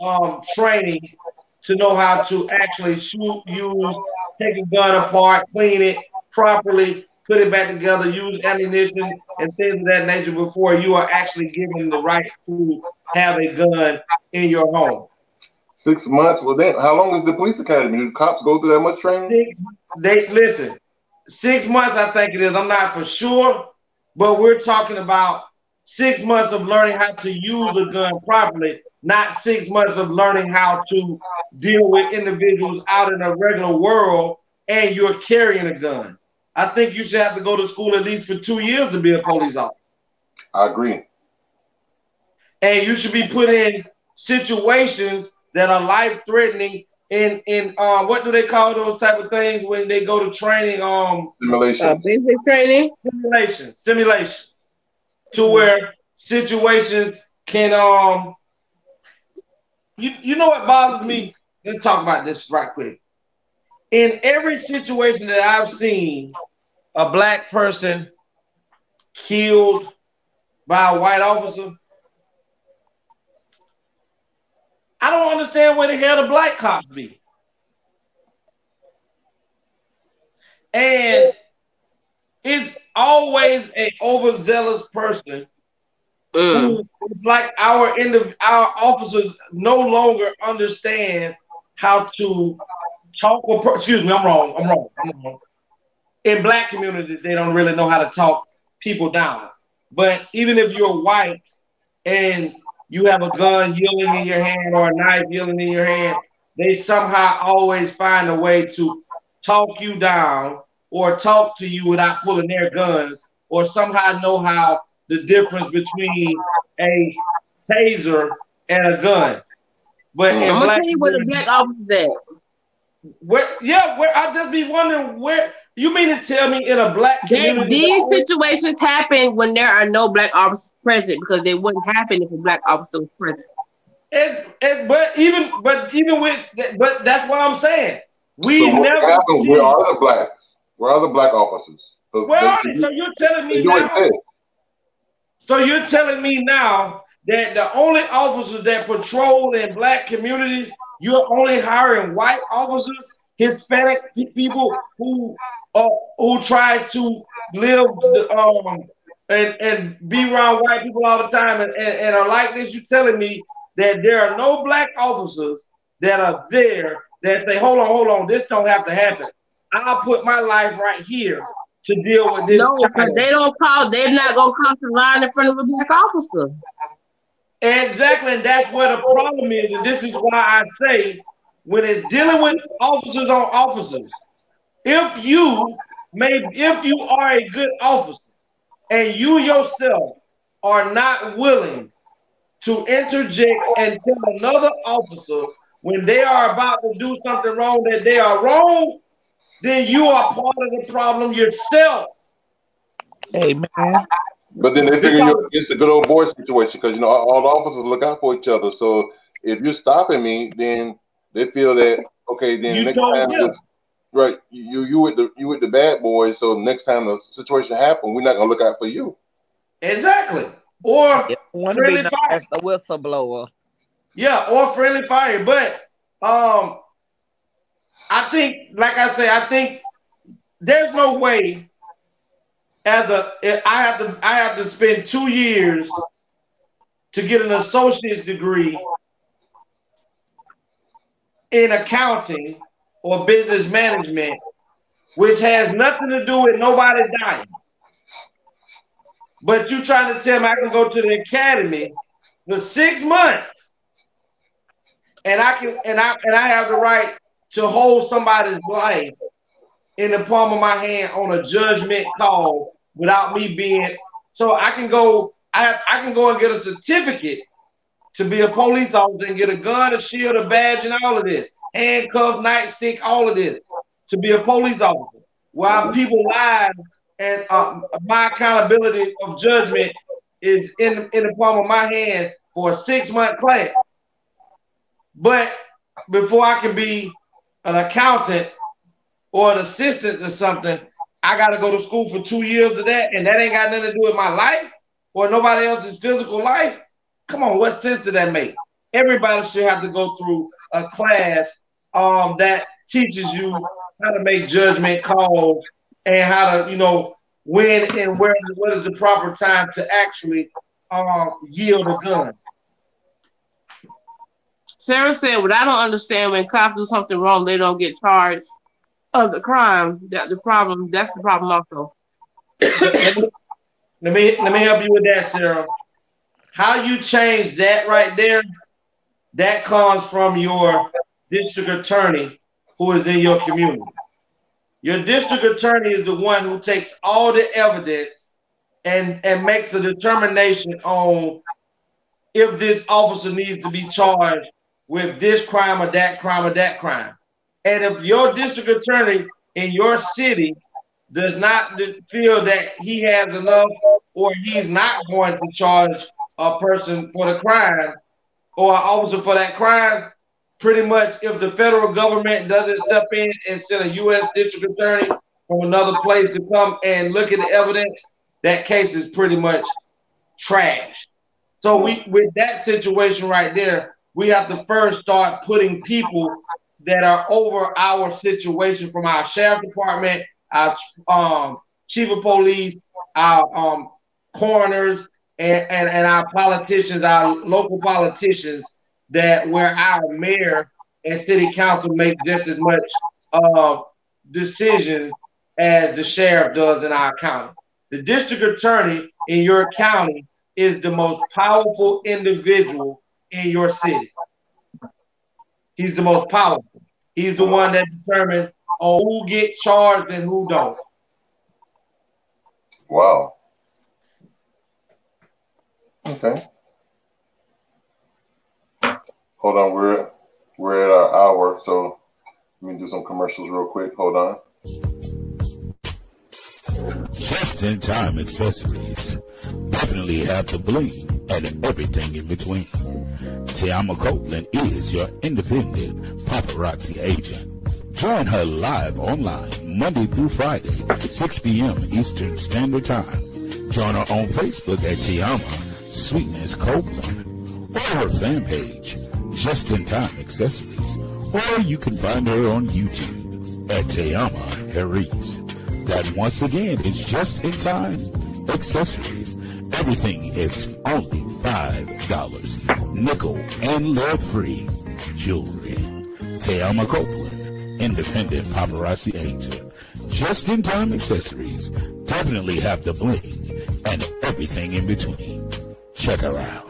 of training to know how to actually shoot, use, take a gun apart, clean it properly, put it back together, use ammunition and things of that nature before you are actually given the right to have a gun in your home.
6 months? Well, then, how long is the police academy? Do cops go through that much training?
Listen, 6 months, I think it is. I'm not for sure, but we're talking about 6 months of learning how to use a gun properly, not 6 months of learning how to deal with individuals out in a regular world and you're carrying a gun. I think you should have to go to school at least for 2 years to be a police officer.
I agree.
And you should be put in situations that are life-threatening in what do they call those type of things when they go to training?
Simulation.
Basic training?
Simulation. To where situations can you know what bothers me? Let's talk about this right quick. In every situation that I've seen a black person killed by a white officer, I don't understand where the hell the black cops be. And it's always an overzealous person who it's like our officers no longer understand how to talk. Excuse me, I'm wrong. In black communities, they don't really know how to talk people down. But even if you're white and you have a gun yielding in your hand or a knife yielding in your hand, they somehow always find a way to talk you down or talk to you without pulling their guns, or somehow know how the difference between a taser and a gun. But
I'm gonna tell you where the black officers at.
Where I just be wondering where you mean to tell me in a black community
these situations happen when there are no black officers present, because they wouldn't happen if a black officer was present.
But that's what I'm saying.
Where are the blacks? Where are the black officers?
Where are they? So you're telling me now? So you're telling me now that the only officers that patrol in black communities, you're only hiring white officers, Hispanic people who try to live and be around white people all the time and are like this? You're telling me that there are no black officers that are there that say, hold on, this don't have to happen. I'll put my life right here to deal with this.
No, because they're not gonna cross the line in front of a black officer.
Exactly, and that's where the problem is, and this is why I say when it's dealing with officers on officers, if you are a good officer and you yourself are not willing to interject and tell another officer when they are about to do something wrong that they are wrong, then you are part of the problem yourself.
Amen.
But then they figure it's the good old boy situation, because all the officers look out for each other. So if you're stopping me, then they feel that then next time, right? You with the bad boys. So next time the situation happens, we're not gonna look out for you.
Exactly. Or
friendly fire. As the whistleblower.
Yeah, or friendly fire. But I think, like I say, I think there's no way. I have to spend 2 years to get an associate's degree in accounting or business management, which has nothing to do with nobody dying. But you trying to tell me I can go to the academy for 6 months and I have the right to hold somebody's life in the palm of my hand on a judgment call without me being. So I can go. I can go and get a certificate to be a police officer and get a gun, a shield, a badge, and all of this, handcuff, nightstick, all of this to be a police officer. While people's lives and my accountability of judgment is in the palm of my hand for a 6-month class. But before I can be an accountant or an assistant or something, I got to go to school for 2 years of that, and that ain't got nothing to do with my life or nobody else's physical life. Come on, what sense does that make? Everybody should have to go through a class that teaches you how to make judgment calls and how to, you know, when and where, what is the proper time to actually yield a gun.
Sarah said, "What I don't understand, when cops do something wrong, they don't get charged of the crime. That's the problem also."
Let me help you with that, Sarah. How you change that right there, that comes from your district attorney who is in your community. Your district attorney is the one who takes all the evidence and makes a determination on if this officer needs to be charged with this crime or that crime or that crime. And if your district attorney in your city does not feel that he has enough, or he's not going to charge a person for the crime or an officer for that crime, pretty much if the federal government doesn't step in and send a U.S. district attorney from another place to come and look at the evidence, that case is pretty much trash. So with that situation right there, we have to first start putting people that are over our situation, from our sheriff department, our chief of police, our coroners, and our politicians, our local politicians, that where our mayor and city council make just as much decisions as the sheriff does in our county. The district attorney in your county is the most powerful individual in your city. He's the most powerful. He's the one that determines who get charged and who don't.
Wow. Okay. Hold on, we're at our hour, so let me do some commercials real quick. Hold on.
Just-in-time accessories definitely have the bling and everything in between. TeAma Copeland is your independent paparazzi agent. Join her live online Monday through Friday, 6 p.m. Eastern Standard Time. Join her on Facebook at TeAma Sweetness Copeland, or her fan page, Just-in-Time Accessories, or you can find her on YouTube at TheAnthonyBrownShow. That once again is Just-in-Time Accessories. Everything is only $5, nickel and lead-free jewelry. TeAma Copeland, independent paparazzi agent. Just-in-Time Accessories definitely have the bling and everything in between. Check her out.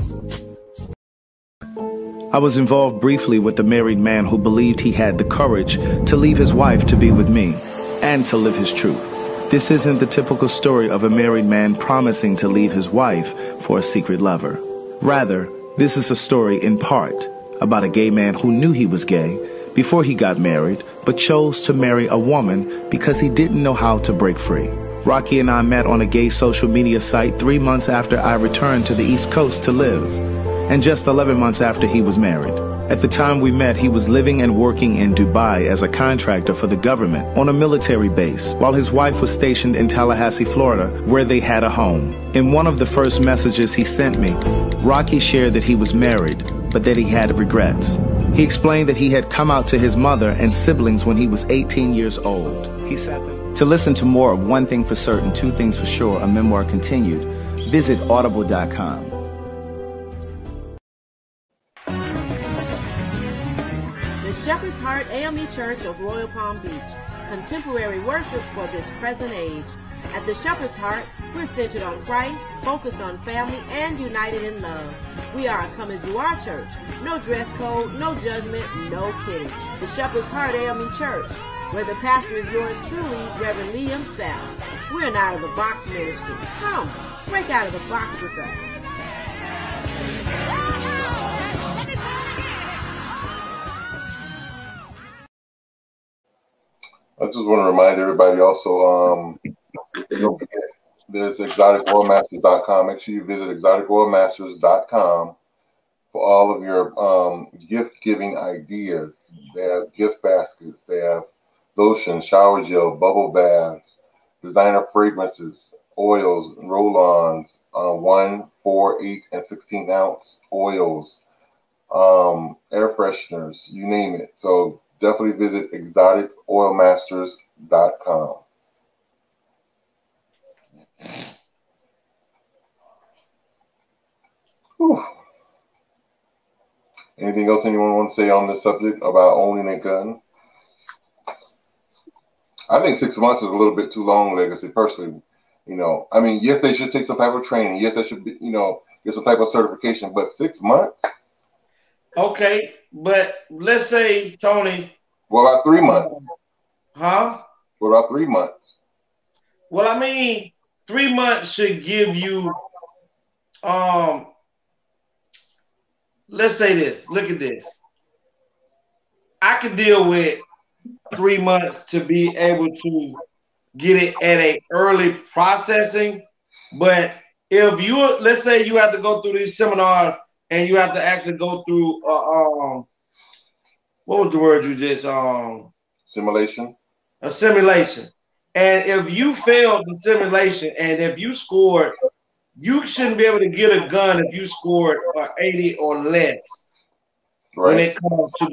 I was involved briefly with a married man who believed he had the courage to leave his wife to be with me and to live his truth. This isn't the typical story of a married man promising to leave his wife for a secret lover. Rather, this is a story in part about a gay man who knew he was gay before he got married, but chose to marry a woman because he didn't know how to break free. Rocky and I met on a gay social media site 3 months after I returned to the East Coast to live, and just 11 months after he was married. At the time we met, he was living and working in Dubai as a contractor for the government on a military base, while his wife was stationed in Tallahassee, Florida, where they had a home. In one of the first messages he sent me, Rocky shared that he was married, but that he had regrets. He explained that he had come out to his mother and siblings when he was 18 years old. He sat there.
To listen to more of One Thing for Certain, Two Things for Sure, a memoir continued, visit audible.com.
Shepherd's Heart AME Church of Royal Palm Beach. Contemporary worship for this present age. At the Shepherd's Heart, we're centered on Christ, focused on family, and united in love. We are a come-as-you-are church. No dress code, no judgment, no kidding. The Shepherd's Heart AME Church. where the pastor is yours truly, Reverend Liam South. We're an Out of the Box ministry. Come, break out of the box with us.
I just want to remind everybody also, don't forget, there's exoticoilmasters.com. Make sure you visit exoticoilmasters.com for all of your gift-giving ideas. They have gift baskets. They have lotion, shower gel, bubble baths, designer fragrances, oils, roll-ons, 1, 4, 8, and 16 ounce oils, air fresheners, you name it. So definitely visit exoticoilmasters.com. Whew. Anything else anyone wants to say on this subject about owning a gun? I think 6 months is a little bit too long, Legacy, personally. You know, I mean, yes, they should take some type of training. Yes, they should be, you know, get some type of certification, but 6 months?
Okay, but let's say, Tony.
What about 3 months?
Huh?
What about 3 months?
Well, I mean, 3 months should give you, let's say this. Look at this. I could deal with 3 months to be able to get it at a early processing. But if you, let's say you have to go through these seminars and you have to actually go through, what was the word you just,
simulation?
A simulation. And if you failed the simulation and if you scored, you shouldn't be able to get a gun if you scored 80 or less. Right. When it comes to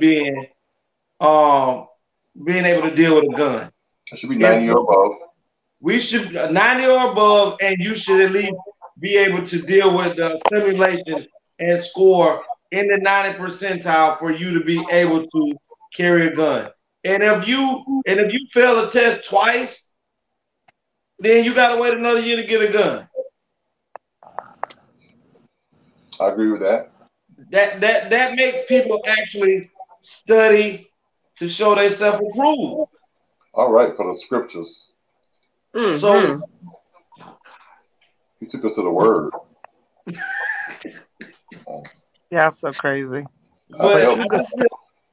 being able to deal with a gun.
It should be 90 or above.
We should 90 or above, and you should at least be able to deal with the simulation and score in the 90th percentile for you to be able to carry a gun. And if you fail a test twice, then you got to wait another year to get a gun.
I agree with that.
That makes people actually study to show they self-approved.
All right, for the scriptures.
Mm-hmm. So
he took us to the word.
Yeah, so crazy.
But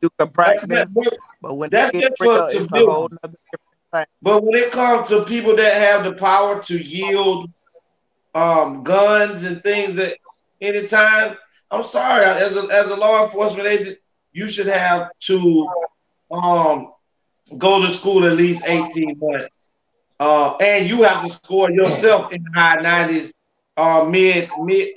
you can practice, but when
that's
it gets real, it's a whole nother different thing.
But when it comes to people that have the power to yield guns and things at any time, I'm sorry, as a law enforcement agent, you should have to go to school at least 18 months. And you have to score yourself in the high 90s, mid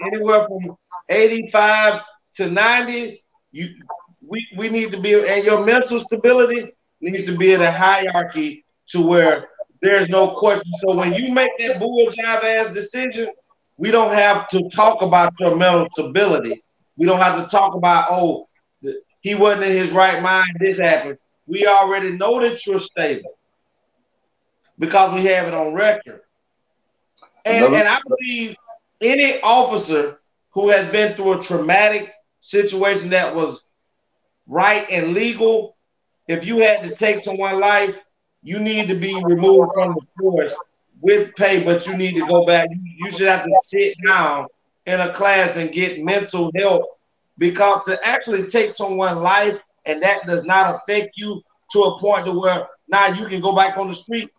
anywhere from 85 to 90. We need to be, and your mental stability needs to be in a hierarchy to where there's no question. So when you make that bull jive ass decision, we don't have to talk about your mental stability. We don't have to talk about, oh, he wasn't in his right mind, this happened. We already know that you're stable because we have it on record. And I believe any officer who has been through a traumatic situation that was right and legal, if you had to take someone's life, you need to be removed from the force with pay, but you need to go back. You should have to sit down in a class and get mental help, because to actually take someone's life and that does not affect you to a point to where now you can go back on the street.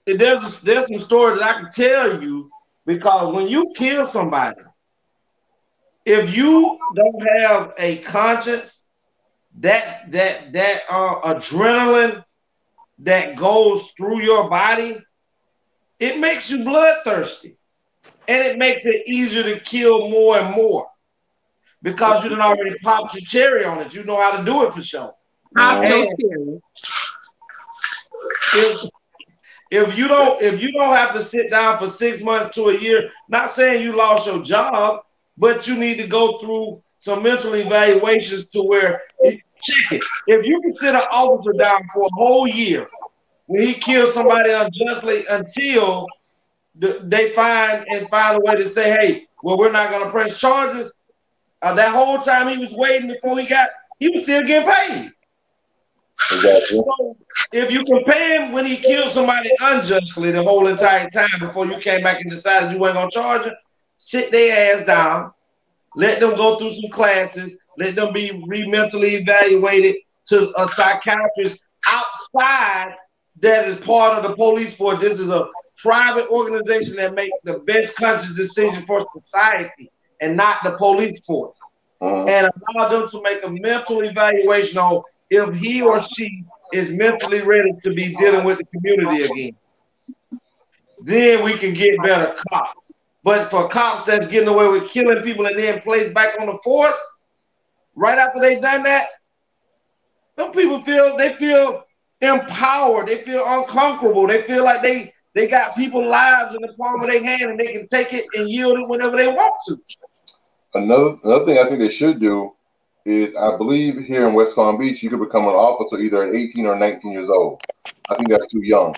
There's some stories that I can tell you, because when you kill somebody, if you don't have a conscience, that adrenaline that goes through your body, it makes you bloodthirsty, and it makes it easier to kill more and more because you done already popped your cherry on it. You know how to do it for sure. If you don't have to sit down for 6 months to a year, not saying you lost your job, but you need to go through some mental evaluations to where, check it. If you can sit an officer down for a whole year when he kills somebody unjustly until they find a way to say, hey, well, we're not going to press charges. That whole time he was waiting before he was still getting paid.
Exactly.
So if you compare him when he killed somebody unjustly the whole entire time before you came back and decided you weren't gonna charge him, sit their ass down, let them go through some classes, let them be mentally evaluated to a psychiatrist outside that is part of the police force. This is a private organization that makes the best conscious decision for society and not the police force. And allow them to make a mental evaluation on if he or she is mentally ready to be dealing with the community again. Then we can get better cops. But for cops that's getting away with killing people and then placed back on the force, right after they done that, some people feel empowered, they feel uncomfortable, they feel like they got people's lives in the palm of their hand and they can take it and yield it whenever they want to.
Another thing I think they should do is, I believe here in West Palm Beach, you could become an officer either at 18 or 19 years old. I think that's too young.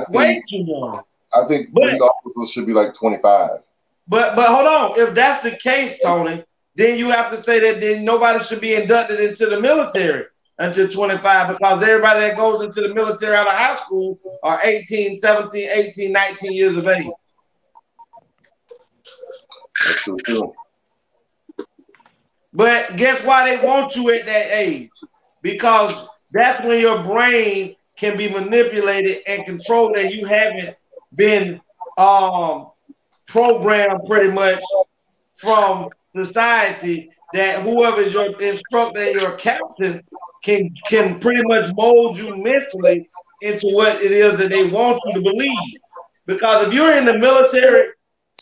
Way too young.
I think police officers should be like 25.
But hold on. If that's the case, Tony, then you have to say that then nobody should be inducted into the military until 25, because everybody that goes into the military out of high school are 18, 17, 18, 19 years of age.
That's true too.
But guess why they want you at that age? Because that's when your brain can be manipulated and controlled, and you haven't been programmed pretty much from society that whoever is your instructor and your captain can pretty much mold you mentally into what it is that they want you to believe. Because if you're in the military,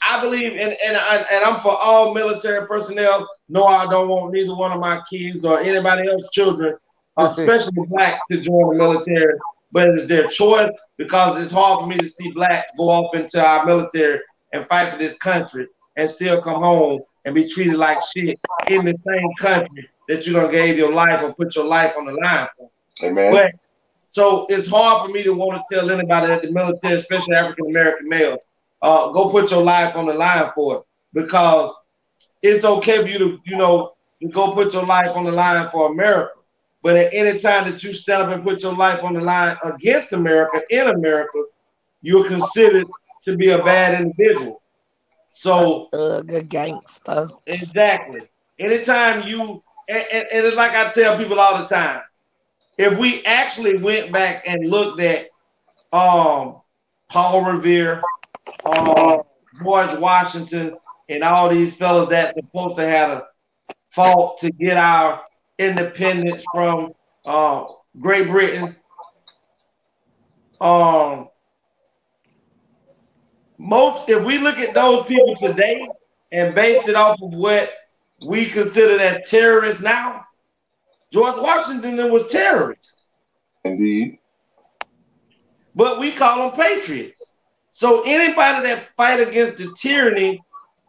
I believe, and I'm for all military personnel. No, I don't want neither one of my kids or anybody else's children, especially black, to join the military. But it's their choice, because it's hard for me to see blacks go off into our military and fight for this country and still come home and be treated like shit in the same country that you done gave your life or put your life on the line for.
Amen.
But so it's hard for me to want to tell anybody that the military, especially African American males, go put your life on the line for it, because it's okay for you to go put your life on the line for America. But at any time that you stand up and put your life on the line against America, in America, you're considered to be a bad individual. So,
good gangster.
Exactly. Anytime you, and it's like I tell people all the time, if we actually went back and looked at Paul Revere, George Washington, and all these fellas that's supposed to have a fought to get our independence from Great Britain, if we look at those people today and base it off of what we consider as terrorists now, George Washington was terrorist.
Indeed.
But we call them patriots. So anybody that fight against the tyranny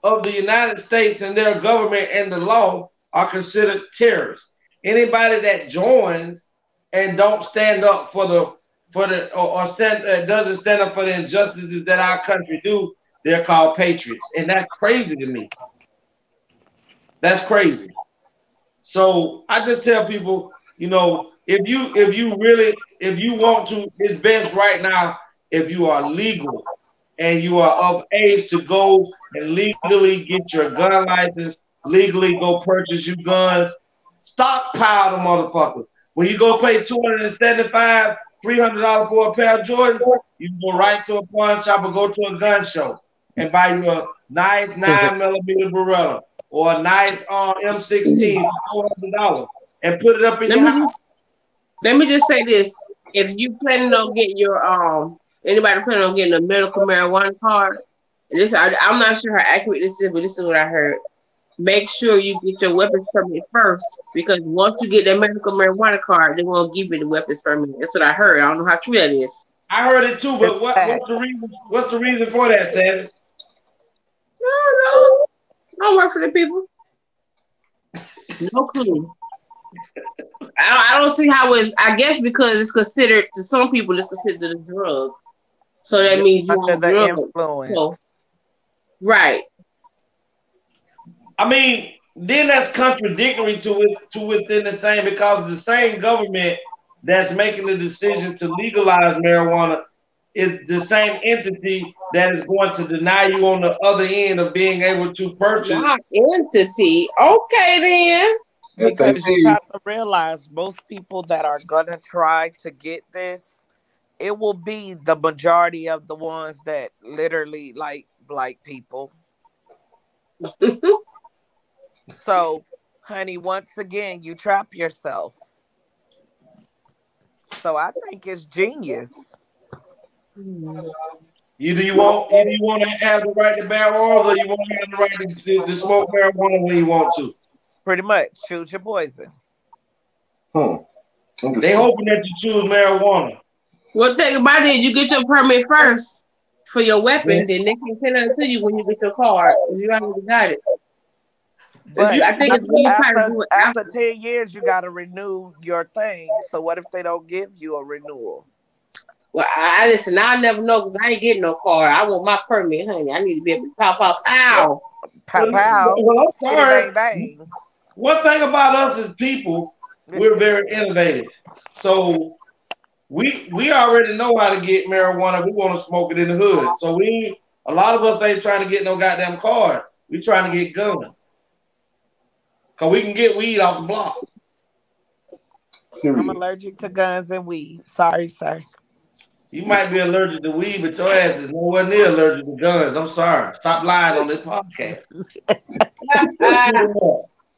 of the United States and their government and the law are considered terrorists. Anybody that joins and don't stand up doesn't stand up for the injustices that our country do, they're called patriots. And that's crazy to me. That's crazy. So I just tell people, if you want to, it's best right now if you are legal and you are of age to go and legally get your gun license, legally go purchase your guns, stockpile the motherfuckers. When you go pay $275, $300 for a pair of Jordans, you go right to a pawn shop or go to a gun show and buy you a nice 9mm Beretta or a nice M16 for $400 and put it up in your house.
Let me just say this: if you planning on getting your anybody planning on getting a medical marijuana card, and this I'm not sure how accurate this is, but this is what I heard. Make sure you get your weapons permit first, because once you get that medical marijuana card, they won't give you the weapons permit. That's what I heard. I don't know how true that is.
I heard it too, but what's the reason? What's the reason for that, Savage?
No, don't work for the people. No clue. I don't see how it's. I guess because it's considered to some people, it's considered a drug. So that means you
under the influence.
So, right.
I mean, then that's contradictory to within the same, because the same government that's making the decision to legalize marijuana is the same entity that is going to deny you on the other end of being able to purchase.
Not entity. Okay, then.
Because you have to realize most people that are gonna try to get this, it will be the majority of the ones that literally like black people. So, honey, once again, you trap yourself. So I think it's genius.
Either you want to have the right to bear arms, or you want to have the right to smoke marijuana when you want to.
Pretty much, choose your poison.
They hoping that you choose marijuana.
Well, think about it. You get your permit first for your weapon, then they can send it to you when you get your card. You already got it.
But
I think it's really trying to do it
after 10 years, you got to renew your thing. So what if they don't give you a renewal?
Well, I listen. I never know because I ain't getting no card. I want my permit, honey. I need to be able to pop, pow,
pow.
Well, I'm sorry.
Bang, bang.
One thing about us as people, we're very innovative. So we already know how to get marijuana. We want to smoke it in the hood. So a lot of us ain't trying to get no goddamn card. We trying to get guns. Cause we can get weed off the block.
I'm allergic to guns and weed. Sorry, sir.
You might be allergic to weed, but your ass is nowhere near allergic to guns. I'm sorry. Stop lying on this podcast.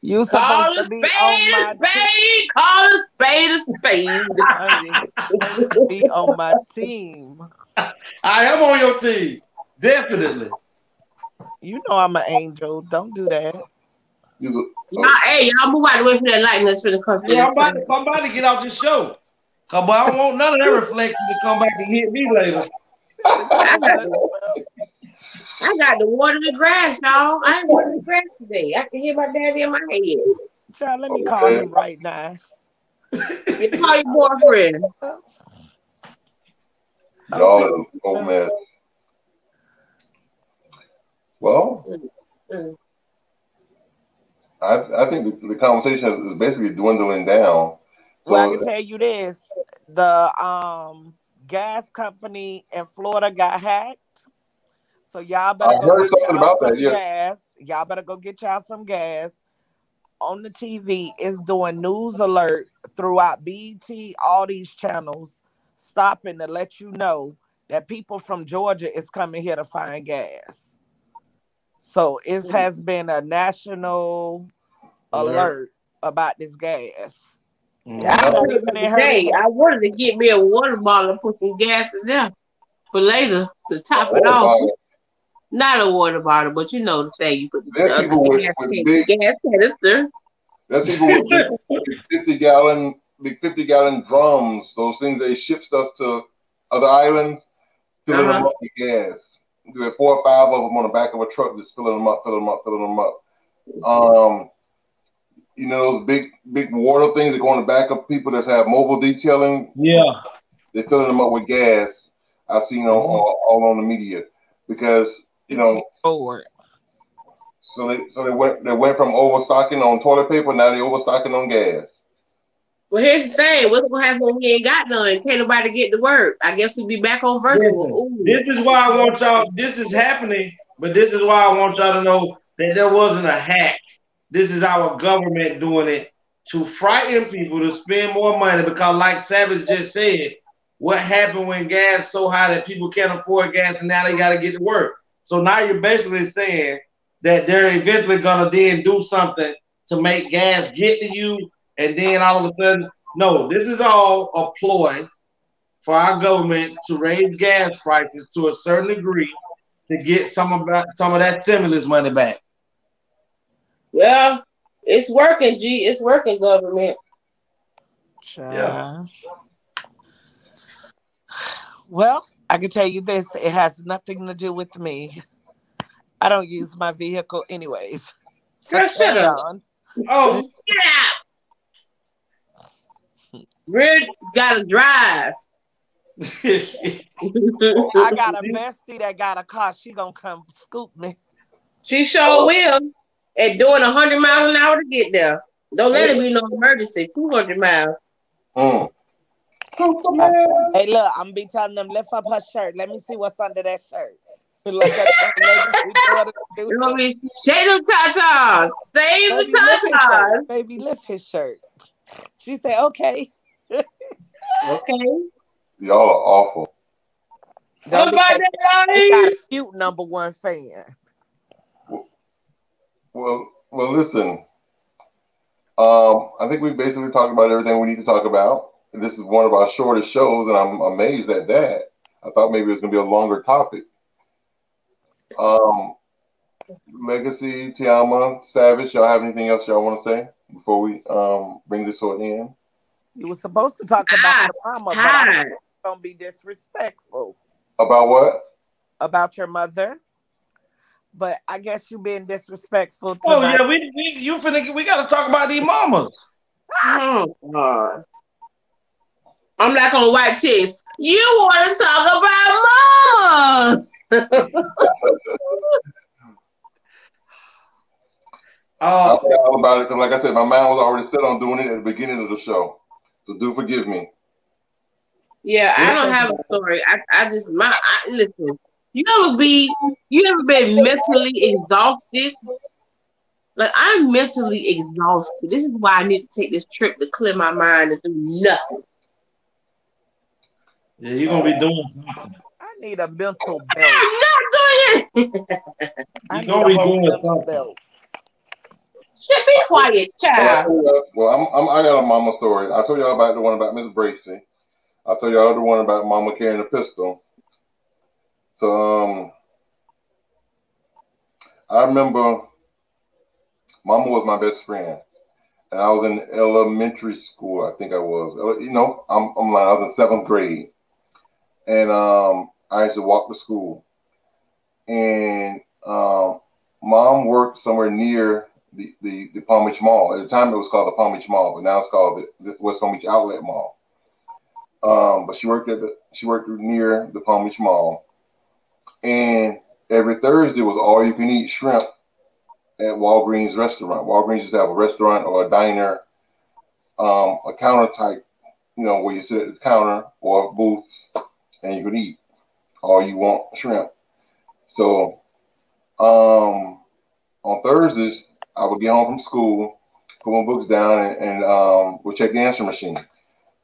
You supposed to be on my
team. Call a spade a spade.
Supposed to be on my team.
I am on your team. Definitely.
You know I'm an angel. Don't do that.
Hey, y'all move out the way for that lightning that's finna come.
Yeah, I'm about to get off this show. Cause I don't want none of that reflection to come back and hit me later.
I got to water the grass, y'all. I ain't watering the grass today. I can hear my daddy in my head.
Child, let me call him right now.
You call your boyfriend.
Y'all are a mess. Well, I think the conversation is basically dwindling down. So,
well, I can tell you this: the gas company in Florida got hacked. So y'all better go get y'all some gas. Y'all better go get y'all some gas. On the TV, it's doing news alert throughout BT, all these channels, stopping to let you know that people from Georgia is coming here to find gas. So it has been a national alert about this gas.
I wanted to get me a water bottle and put some gas in there for later to top it off. Not a water bottle, but you know the thing. You put the gas canister.
That's people with 50-gallon drums. Those things they ship stuff to other islands, filling them up with gas. You have 4 or 5 of them on the back of a truck, just filling them up. You know those big water things that go on the back of people that have mobile detailing.
Yeah,
they're filling them up with gas. I've seen all on the media because you know. So they went from overstocking on toilet paper. Now they're overstocking on gas.
Well, here's the thing: what's gonna happen when we ain't got none? Can't nobody get to work? I guess we'll be back on virtual.
This is why I want y'all. This is happening, but this is why I want y'all to know that there wasn't a hack. This is our government doing it to frighten people to spend more money because, like Savage just said, what happened when gas so high that people can't afford gas and now they got to get to work. So now you're basically saying that they're eventually going to then do something to make gas get to you. And then all of a sudden, no, this is all a ploy for our government to raise gas prices to a certain degree to get some of that stimulus money back.
Well, it's working, G. It's working, government.
Yeah. Well, I can tell you this. It has nothing to do with me. I don't use my vehicle anyways.
Girl, shut up. Oh, shut up. Red got to drive.
I got a bestie that got a car. She gonna come scoop me.
She sure will. And doing 100 miles an hour to get there. Don't let it be no emergency. 200 miles.
Superman.
Hey, look, I'm be telling them lift up her shirt. Let me see what's under that shirt. Like that legacy daughter do.
You know what I mean? Shade them tatas. Save
Baby,
the
lift his
tatas.
shirt. Baby, lift his shirt. She said, okay.
Okay.
Y'all are awful.
Don't be
about
like,
that
you got a
life?
cute #1 fan.
Well, listen. I think we basically talked about everything we need to talk about. This is one of our shortest shows, and I'm amazed at that. I thought maybe it was going to be a longer topic. Legacy, TeAma, Savage, y'all have anything else y'all want to say before we bring this to an end?
You were supposed to talk about your mama, but I don't be disrespectful.
About what?
About your mother. But I guess you being disrespectful tonight.
Oh yeah, we gotta talk about these mamas.
Oh God. I'm like on white chicks. You want to talk about mamas?
I forgot all about it because, like I said, my mind was already set on doing it at the beginning of the show. So do forgive me.
Yeah, I don't have a story. Listen. You ever been mentally exhausted? Like, I'm mentally exhausted. This is why I need to take this trip to clear my mind and do nothing.
Yeah, you're gonna be doing something.
I need a mental belt.
I'm not doing it.
I need a whole mental belt.
Should be quiet, child.
Well, I got a mama story. I told y'all about the one about Miss Bracy. I told y'all the one about mama carrying a pistol. So I remember mama was my best friend, and I was in elementary school. I think I was. You know, I'm lying. I was in 7th grade, and I used to walk to school, and mom worked somewhere near the Palm Beach Mall. At the time, it was called the Palm Beach Mall, but now it's called the West Palm Beach Outlet Mall. But she worked near the Palm Beach Mall, and every Thursday was all you can eat shrimp at Walgreens restaurant. Walgreens used to have a restaurant or a diner, a counter type, you know, where you sit at the counter or booths and you can eat all you want shrimp. So on Thursdays, I would get home from school, put my books down, and we'll check the answer machine.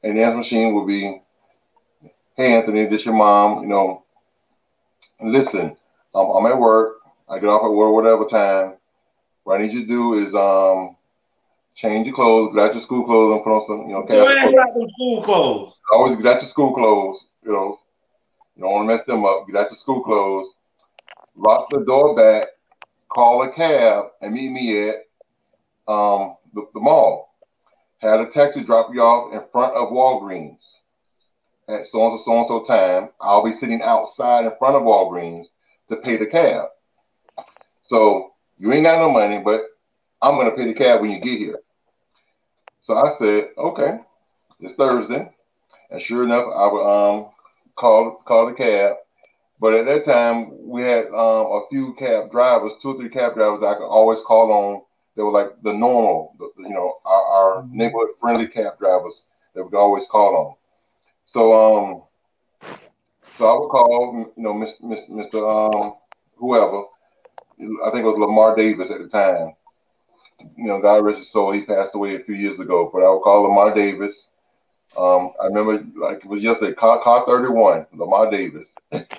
And the answer machine would be, hey, Anthony, this your mom, you know, listen, I'm at work. I get off at work whatever time. What I need you to do is change your clothes, get out your school clothes, and put on some, you know,
school clothes.
Always get out your school clothes, you know. You don't want to mess them up. Get out your school clothes, lock the door back, call a cab, and meet me at the mall. Had a taxi drop you off in front of Walgreens at so-and-so time. I'll be sitting outside in front of Walgreens to pay the cab. So you ain't got no money, but I'm going to pay the cab when you get here. So I said, okay, it's Thursday. And sure enough, I would call the cab. But at that time, we had a few cab drivers, 2 or 3 cab drivers that I could always call on. They were like the normal, you know, our neighborhood friendly cab drivers that we could always call on. So I would call, you know, Mr. Whoever. I think it was Lamar Davis at the time. You know, God rest his soul, he passed away a few years ago. But I would call Lamar Davis. I remember like it was yesterday, car 31, Lamar Davis. I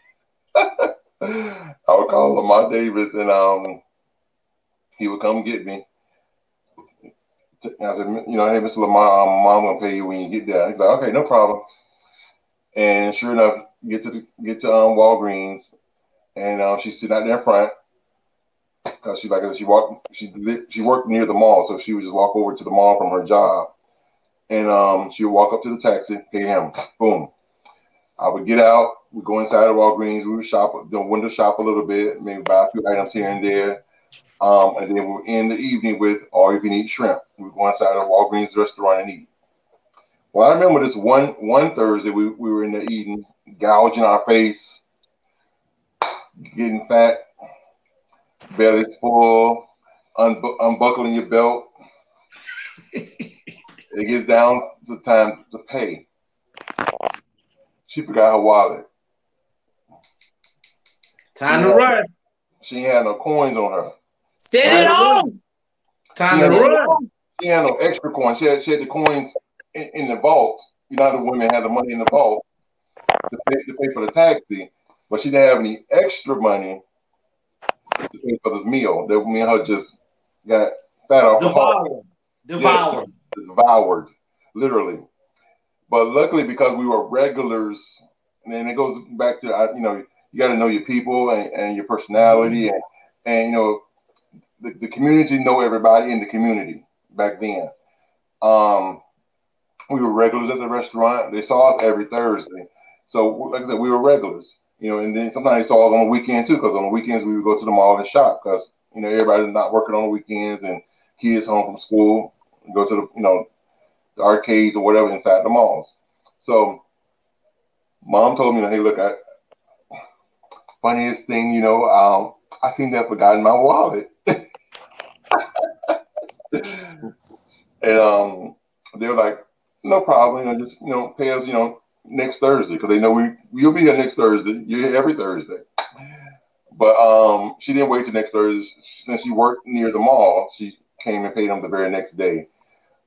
would call Lamar Davis, and he would come get me. I said, you know, hey, Mr. Lamar, mom gonna pay you when you get there. He's like, okay, no problem. And sure enough, get to Walgreens, and she's sitting out there in front because she worked near the mall, so she would just walk over to the mall from her job, and she would walk up to the taxi, pay him, boom. I would get out, we go inside of Walgreens, we would shop, window shop a little bit, maybe buy a few items here and there. And then we'll end the evening with all you can eat shrimp. We go inside a Walgreens restaurant and eat. Well, I remember this one Thursday we were in there eating, gouging our face, getting fat, belly's full, unbuckling your belt. It gets down to time to pay. She forgot her wallet.
Time to run.
She had no coins on her.
Set it off.
Time to run.
She had no extra coins. She had the coins in the vault. You know, the women had the money in the vault to pay for the taxi, but she didn't have any extra money to pay for this meal. That me and her just got fat off the heart. Devoured, literally. But luckily, because we were regulars, and then it goes back to you know, you got to know your people and your personality, and you know, the community know everybody in the community back then. We were regulars at the restaurant. They saw us every Thursday. So, like I said, we were regulars, you know, and then sometimes they saw us on the weekend too, because on the weekends we would go to the mall and shop, because, you know, everybody's not working on the weekends and kids home from school, go to the, you know, the arcades or whatever inside the malls. So, Mom told me, hey, look, funniest thing, you know, I seem to have forgotten my wallet. And they were like, no problem, you know, just, you know, pay us, you know, next Thursday, because they know we'll be here next Thursday. You're here every Thursday. But she didn't wait till next Thursday. Since she worked near the mall, she came and paid them the very next day.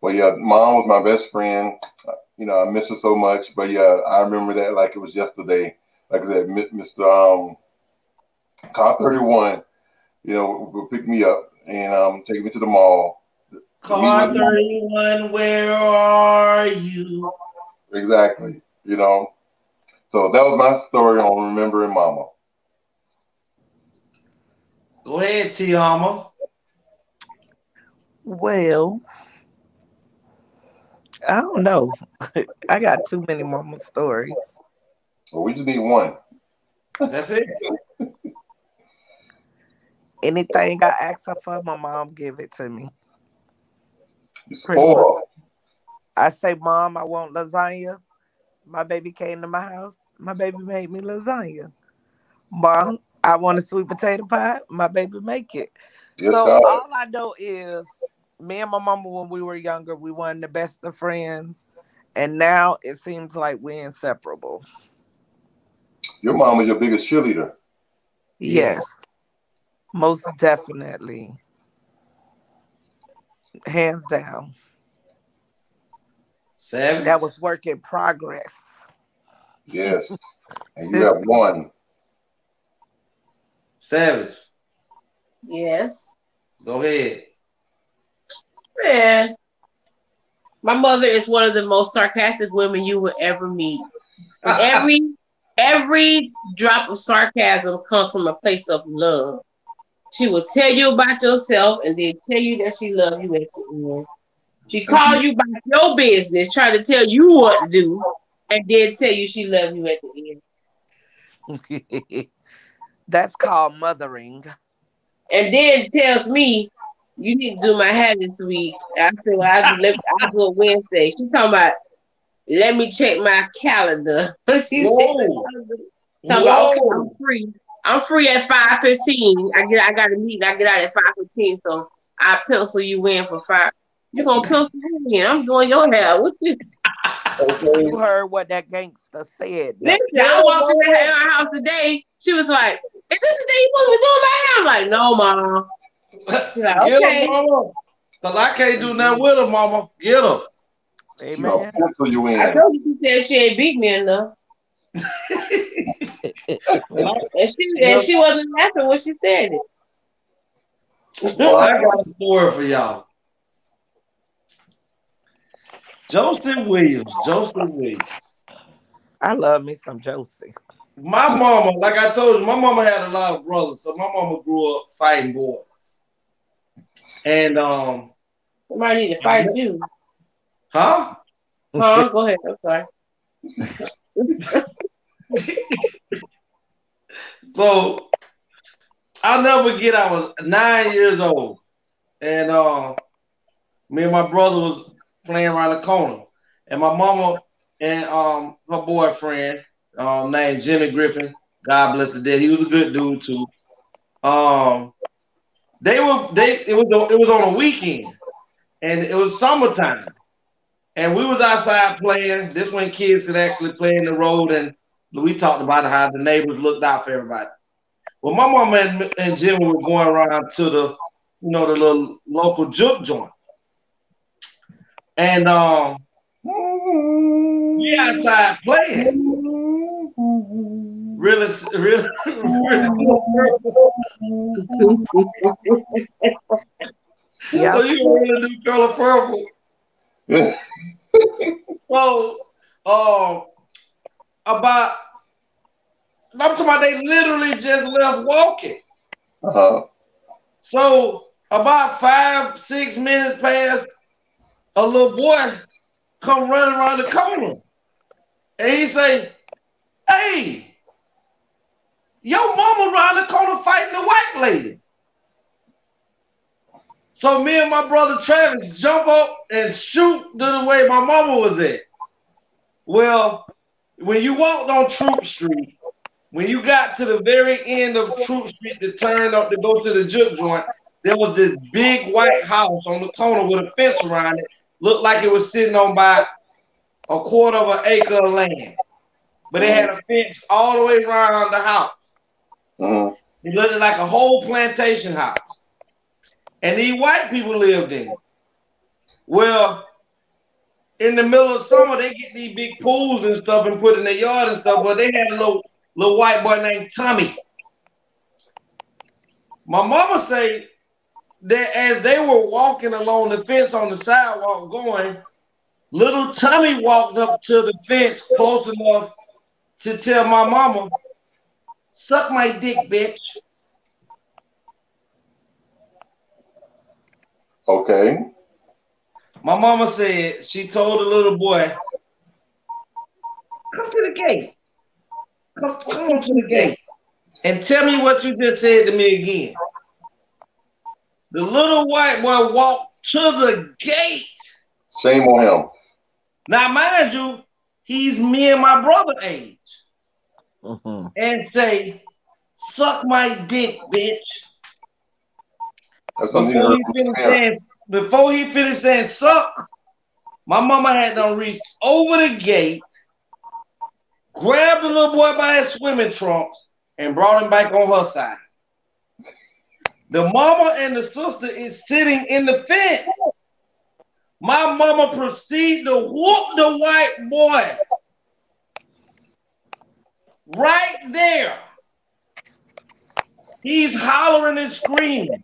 But yeah, Mom was my best friend. You know, I miss her so much. But yeah, I remember that like it was yesterday. Like I said, Mr. Car 31, you know, will pick me up and take me to the mall.
Car 31, where are you?
Exactly. You know, so that was my story on remembering Mama.
Go ahead, TeAma.
Well, I don't know. I got too many Mama stories.
Well, we just need one.
That's it.
Anything I ask her for, my mom give it to me. I say, Mom, I want lasagna. My baby came to my house. My baby made me lasagna. Mom, I want a sweet potato pie. My baby make it.
Yes,
so
God.
all I know is me and my mama, when we were younger, we weren't the best of friends. And now it seems like we're inseparable.
Your mom is your biggest cheerleader.
Yes. Most definitely. Hands down.
Savage.
That was work in progress.
Yes. And you have one.
Savage.
Yes.
Go ahead.
Man, my mother is one of the most sarcastic women you will ever meet. And every drop of sarcasm comes from a place of love. She will tell you about yourself and then tell you that she loves you at the end. She call you about your business, trying to tell you what to do, and then tell you she loves you at the
end. That's called mothering.
And then tells me, you need to do my hair this week. I said, well, I'll do it Wednesday. She talking about, let me check my calendar. She said, okay, I'm free. I'm free at 5:15. I got a meeting. I get out at 5:15, so I pencil you in for 5. You gonna pencil me in? I'm doing your hair. What you?
Okay. You heard what that gangster said.
Listen, I walked in her house today. She was like, "Is this the day you supposed to be doing my hair?" I'm like, "No, Mom." She's like,
"Okay."
Get her,
Mama. Cause I can't do nothing with her, Mama. Get her.
Amen.
I told you she said she ain't beat me enough. and she wasn't laughing when she said it.
Well, I got a story for y'all. Joseph Williams.
I love me some Josie.
My mama, like I told you, my mama had a lot of brothers, so my mama grew up fighting boys. And
somebody need to fight you.
Huh?
Go ahead. I'm sorry.
So I'll never forget, I was 9 years old, and me and my brother was playing around the corner, and my mama and her boyfriend named Jimmy Griffin, God bless the dead, he was a good dude too. It was on a weekend, and it was summertime, and we was outside playing. This when kids could actually play in the road, and We talked about how the neighbors looked out for everybody. Well, my mama and Jimmy were going around to the, you know, the little local juke joint. And we outside playing. Really. So you really do color purple.
Yeah.
So, I'm talking about they literally just left walking. So about 5-6 minutes past, a little boy come running around the corner, and he say, "Hey, your mama around the corner fighting the white lady." So me and my brother Travis jump up and shoot to the way my mama was at. Well, when you walked on Troop Street, when you got to the very end of Troop Street to turn up to go to the juke joint, there was this big white house on the corner with a fence around it. Looked like it was sitting on by 1/4 of an acre of land. But it had a fence all the way around the house. It looked like a whole plantation house. And these white people lived in it. Well, in the middle of summer, they get these big pools and stuff and put in their yard and stuff, but they had a little white boy named Tommy. My mama say that as they were walking along the fence on the sidewalk going, little Tommy walked up to the fence close enough to tell my mama, "Suck my dick, bitch."
Okay.
My mama said she told the little boy, "Come to the gate. Come to the gate and tell me what you just said to me again." The little white boy walked to the gate.
Shame on him.
Now, mind you, he's me and my brother age. And say, "Suck my dick, bitch." Before he finished saying suck, my mama had done reached over the gate, grabbed the little boy by his swimming trunks, and brought him back on her side. The mama and the sister is sitting in the fence. My mama proceeded to whoop the white boy right there. He's hollering and screaming.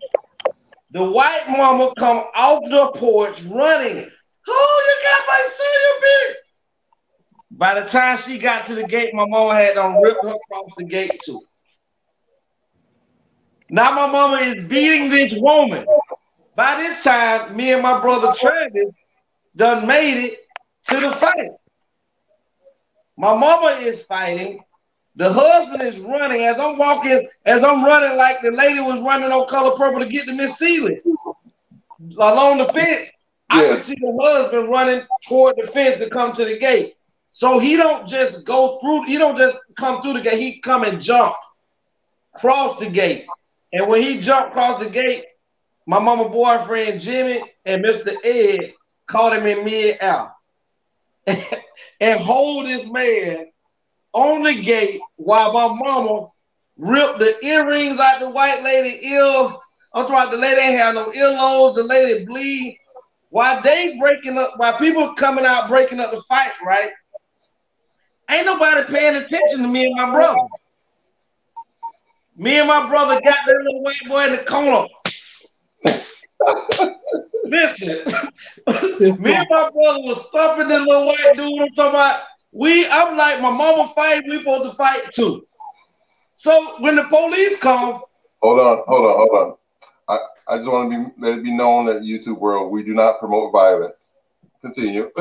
The white mama come off the porch running. "Oh, you got my son, bitch!" By the time she got to the gate, my mama had ripped her across the gate too. Now my mama is beating this woman. By this time, me and my brother Travis done made it to the fight. My mama is fighting. The husband is running as I'm running like the lady was running on Color Purple to get to Miss Seeley. Along the fence, I can see the husband running toward the fence to come to the gate. So he don't just go through, he don't just come through the gate, he come and jump, cross the gate. And when he jumped across the gate, my mama boyfriend Jimmy and Mr. Ed caught him in mid-air and hold this man on the gate while my mama ripped the earrings out the white lady ear. I'm talking about the lady ain't have no earlobes, the lady bleed. While they breaking up, while people coming out breaking up the fight, right? Ain't nobody paying attention to me and my brother. Me and my brother got that little white boy in the corner. Listen, me and my brother was stopping this little white dude. I'm talking about, I'm like, my mama fight, we supposed to fight too. So when the police come.
Hold on. I just want to let it be known that YouTube world, we do not promote violence. Continue.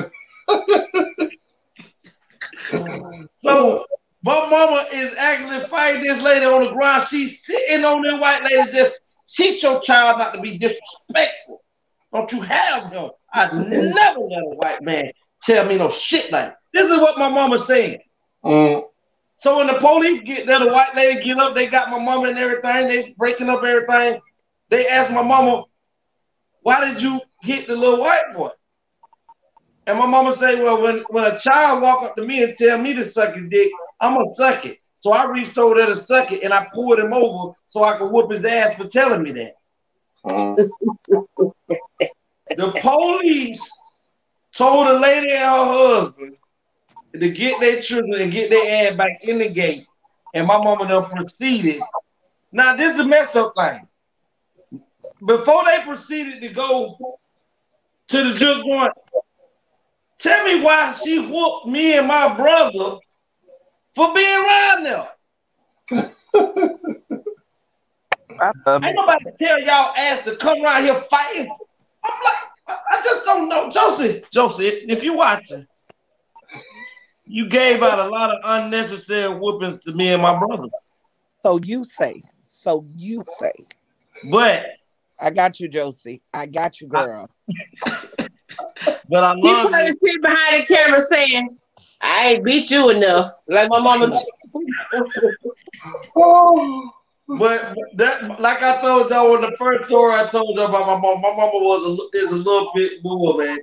So my mama is actually fighting this lady on the ground. She's sitting on this white lady, just teach your child not to be disrespectful. Don't you have him? I'd never let a white man tell me no shit like that. This is what my mama's saying. So when the police get there, the white lady get up, they got my mama and everything, they breaking up everything. They asked my mama, "Why did you hit the little white boy?" And my mama say, well, when a child walk up to me and tell me to suck his dick, I'm gonna suck it. So I reached over there to suck it, and I pulled him over so I could whoop his ass for telling me that. The police told the lady and her husband to get their children and get their ass back in the gate, and my mama done proceeded. Now this is the messed up thing. Before they proceeded to go to the juke joint, tell me why she whooped me and my brother for being around there. Ain't nobody tell y'all ass to come around here fighting. I'm like, I just don't know. Josie, if you watching, you gave out a lot of unnecessary whoopings to me and my brother.
So you say.
But
I got you, Josie. I got you, girl.
But I love
you. Probably sit behind the camera saying, I ain't beat you enough. Like my mama.
But that, like I told y'all in the first story I told y'all about my mama. My mama is a little bit bull, man.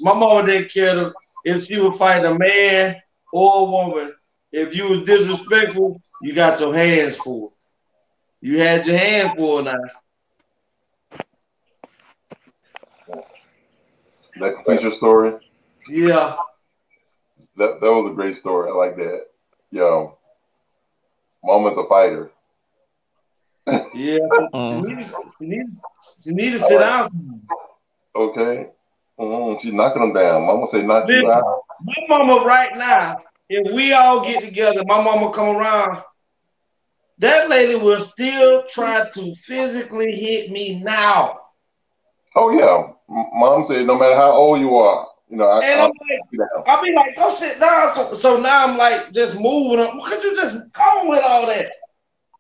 My mama didn't care if she would fight a man or a woman. If you was disrespectful, you got your hands full. You had your hands full now.
That completes your story?
Yeah.
That was a great story. I like that. Yo, Mama's a fighter.
Yeah, she needs to sit down.
Okay. She's knocking them down. Mama say knock you out.
My mama right now, if we all get together, my mama come around, that lady will still try to physically hit me now.
Oh yeah. Mom said no matter how old you are, you know,
I'll be like, go sit down. So now I'm like just moving up. Could you just go with all that?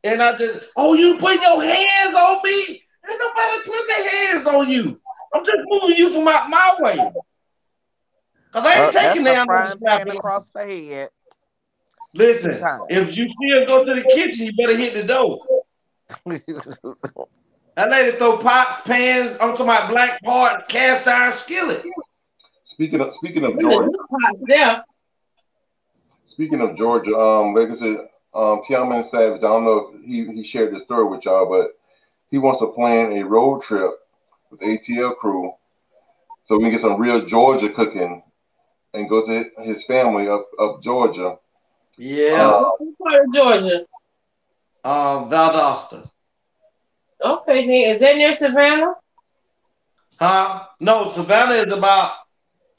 And I just, you put your hands on me? Ain't nobody put their hands on you. I'm just moving you from my way. Cause I ain't taking down
the frying across the head.
Listen, if you still go to the kitchen, you better hit the door. That lady throw pots, pans, I'm talking about black part, cast iron skillets.
Speaking of Georgia. Speaking of Georgia, like I said, TeAma and Savage, I don't know if he shared this story with y'all, but he wants to plan a road trip with A.T.L crew so we can get some real Georgia cooking and go to his family up Georgia.
Yeah. What part of Georgia?
Valdosta.
Okay, then. Is that near Savannah?
No, Savannah is about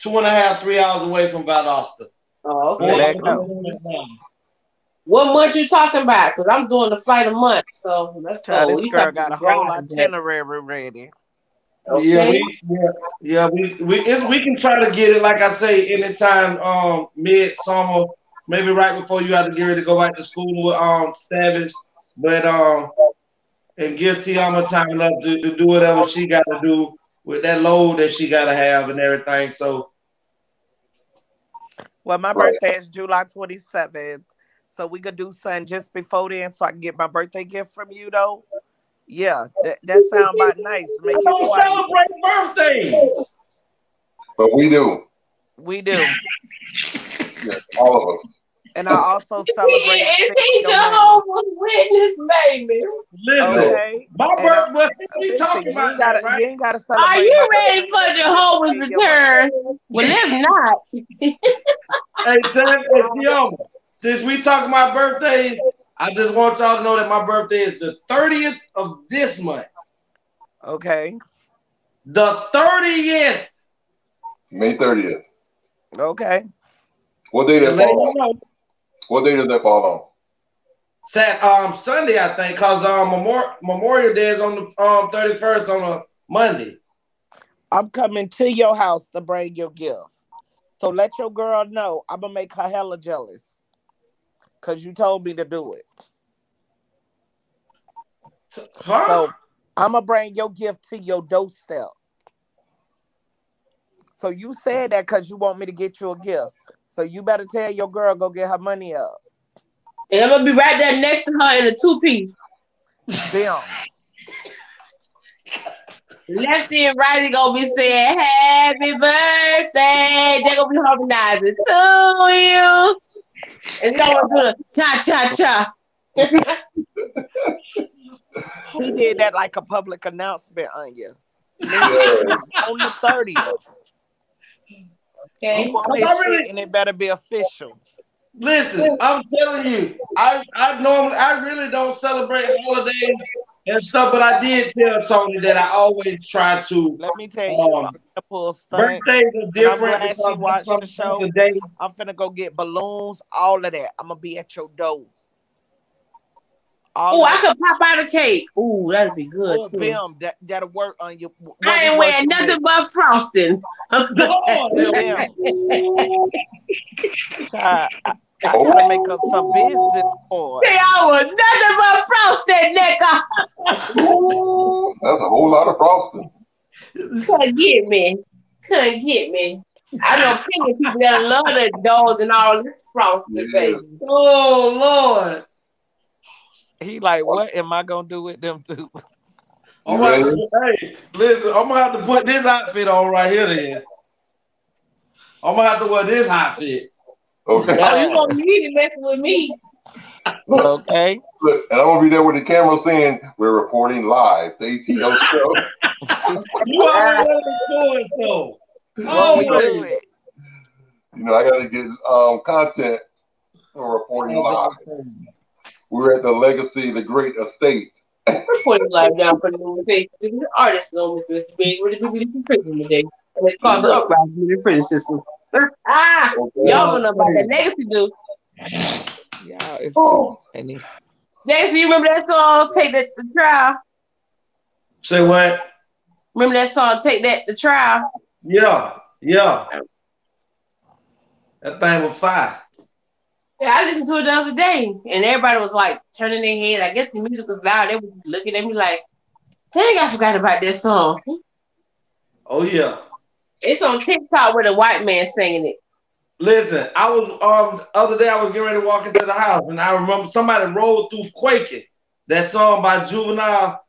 2.5, 3 hours away from Valdosta.
Oh, okay. What month you talking about? Because I'm doing the flight a month, so let's go.
This girl got a whole itinerary ready.
Okay.
Yeah, we can try to get it, like I say, anytime mid-summer, maybe right before you have to get ready to go back to school with Savage, but and give TeAma time enough to do whatever she got to do with that load that she got to have and everything. So,
well, my birthday is July 27th, so we could do something just before then, so I can get my birthday gift from you, though. Yeah, that sound about nice. Make it
don't celebrate birthdays.
But we do.
We do.
Yeah, all of us.
And I also celebrate.
Is he Jehovah's Witness, baby?
Listen, my birthday. We talking about that, right?
You ain't gotta celebrate.
Are you ready for Jehovah's return? Well, if not,
hey, TeAma, since we talking about birthdays, I just want y'all to know that my birthday is the 30th of this month.
Okay.
The 30th.
May 30th.
Okay.
What day does that fall on? What day does that fall
on? Sunday, I think, because Memorial Day is on the 31st on a Monday.
I'm coming to your house to bring your gift. So let your girl know I'm gonna make her hella jealous. Cause you told me to do it.
Huh?
So I'm gonna bring your gift to your doorstep. So you said that because you want me to get you a gift. So you better tell your girl go get her money up.
And I'm gonna be right there next to her in a 2-piece.
Damn.
Lefty and righty gonna be saying happy birthday. They're gonna be harmonizing to you. And someone do the cha-cha-cha.
He did that like a public announcement on you. On the 30th.
Okay.
And it better be official.
Listen, I'm telling you, I really don't celebrate holidays and stuff, but I did tell Tony that I always try to.
Let me tell you,
birthdays are different.
I'm glad she watched the show. I'm finna go get balloons, all of that. I'm gonna be at your door.
Oh, I could pop out a cake. Ooh, that'd be good.
Oh, Bim, that'll work on you.
I ain't wearing nothing but frosting.
I gotta make up some business for it.
Say I was nothing but frosting, nigga.
That's a whole lot of frosting.
Couldn't get me. I know plenty of people that love their dolls and all this frosting, baby.
Oh, Lord.
He like, what am I gonna do with them two?
Hey, listen, I'm gonna have to put this outfit on right here then. I'm gonna have to wear this outfit.
Okay.
Oh, you gonna need it messing with me.
Okay.
Look, and I'm gonna be there with the camera saying we're reporting live the A.T.L show.
You already doing so.
Always. You know, I gotta get content for reporting live. We're at the Legacy, the Great Estate.
Putting life down for the movie. The artist known as this big, really prison today. And it's called the Uprising of the Prison System. Y'all don't know about that. Legacy do.
Yeah, it's too many.
Legacy, you remember that song, Take That to Trial?
Say what?
Remember that song, Take That to Trial?
Yeah. That thing was fire.
Yeah, I listened to it the other day, and everybody was like turning their head. I guess the music was loud. They were looking at me like, dang, I forgot about that song.
Oh, yeah.
It's on TikTok with a white man singing it.
Listen, I was the other day I was getting ready to walk into the house, and I remember somebody rolled through Quaking. That song by Juvenile.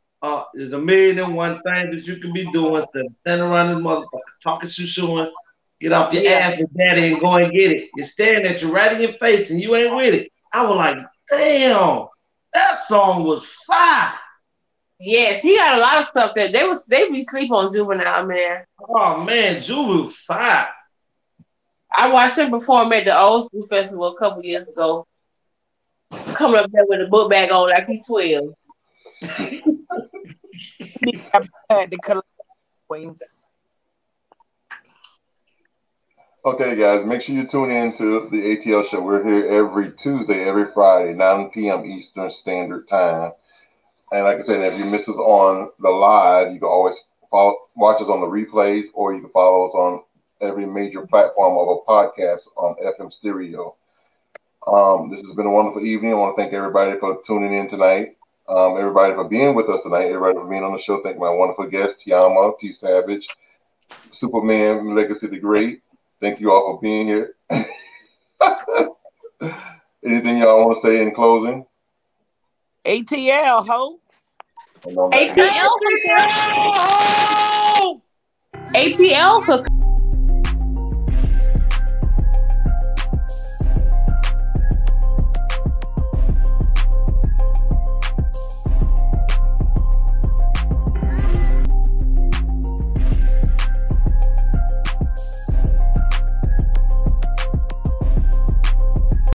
There's a million and one things that you can be doing instead of standing around this motherfucker talking shoo-shooing. Get off your ass and daddy and go and get it. You're staring at you right in your face and you ain't with it. I was like, damn, that song was fire.
Yes, he got a lot of stuff that they be sleep on Juvenile, man.
Oh man, Juvenile fire.
I watched him perform at the Old School Festival a couple years ago. Coming up there with a book bag on like he's 12.
Okay, guys, make sure you tune in to the A.T.L show. We're here every Tuesday, every Friday, 9 p.m. Eastern Standard Time. And like I said, if you miss us on the live, you can always watch us on the replays, or you can follow us on every major platform of a podcast on FM stereo. This has been a wonderful evening. I want to thank everybody for tuning in tonight. Everybody for being with us tonight. Everybody for being on the show. Thank my wonderful guests, TeAma, T Savage, Superman, Legacy the Great. Thank you all for being here. Anything y'all want to say in closing?
A.T.L, ho.
A.T.L. A.T.L.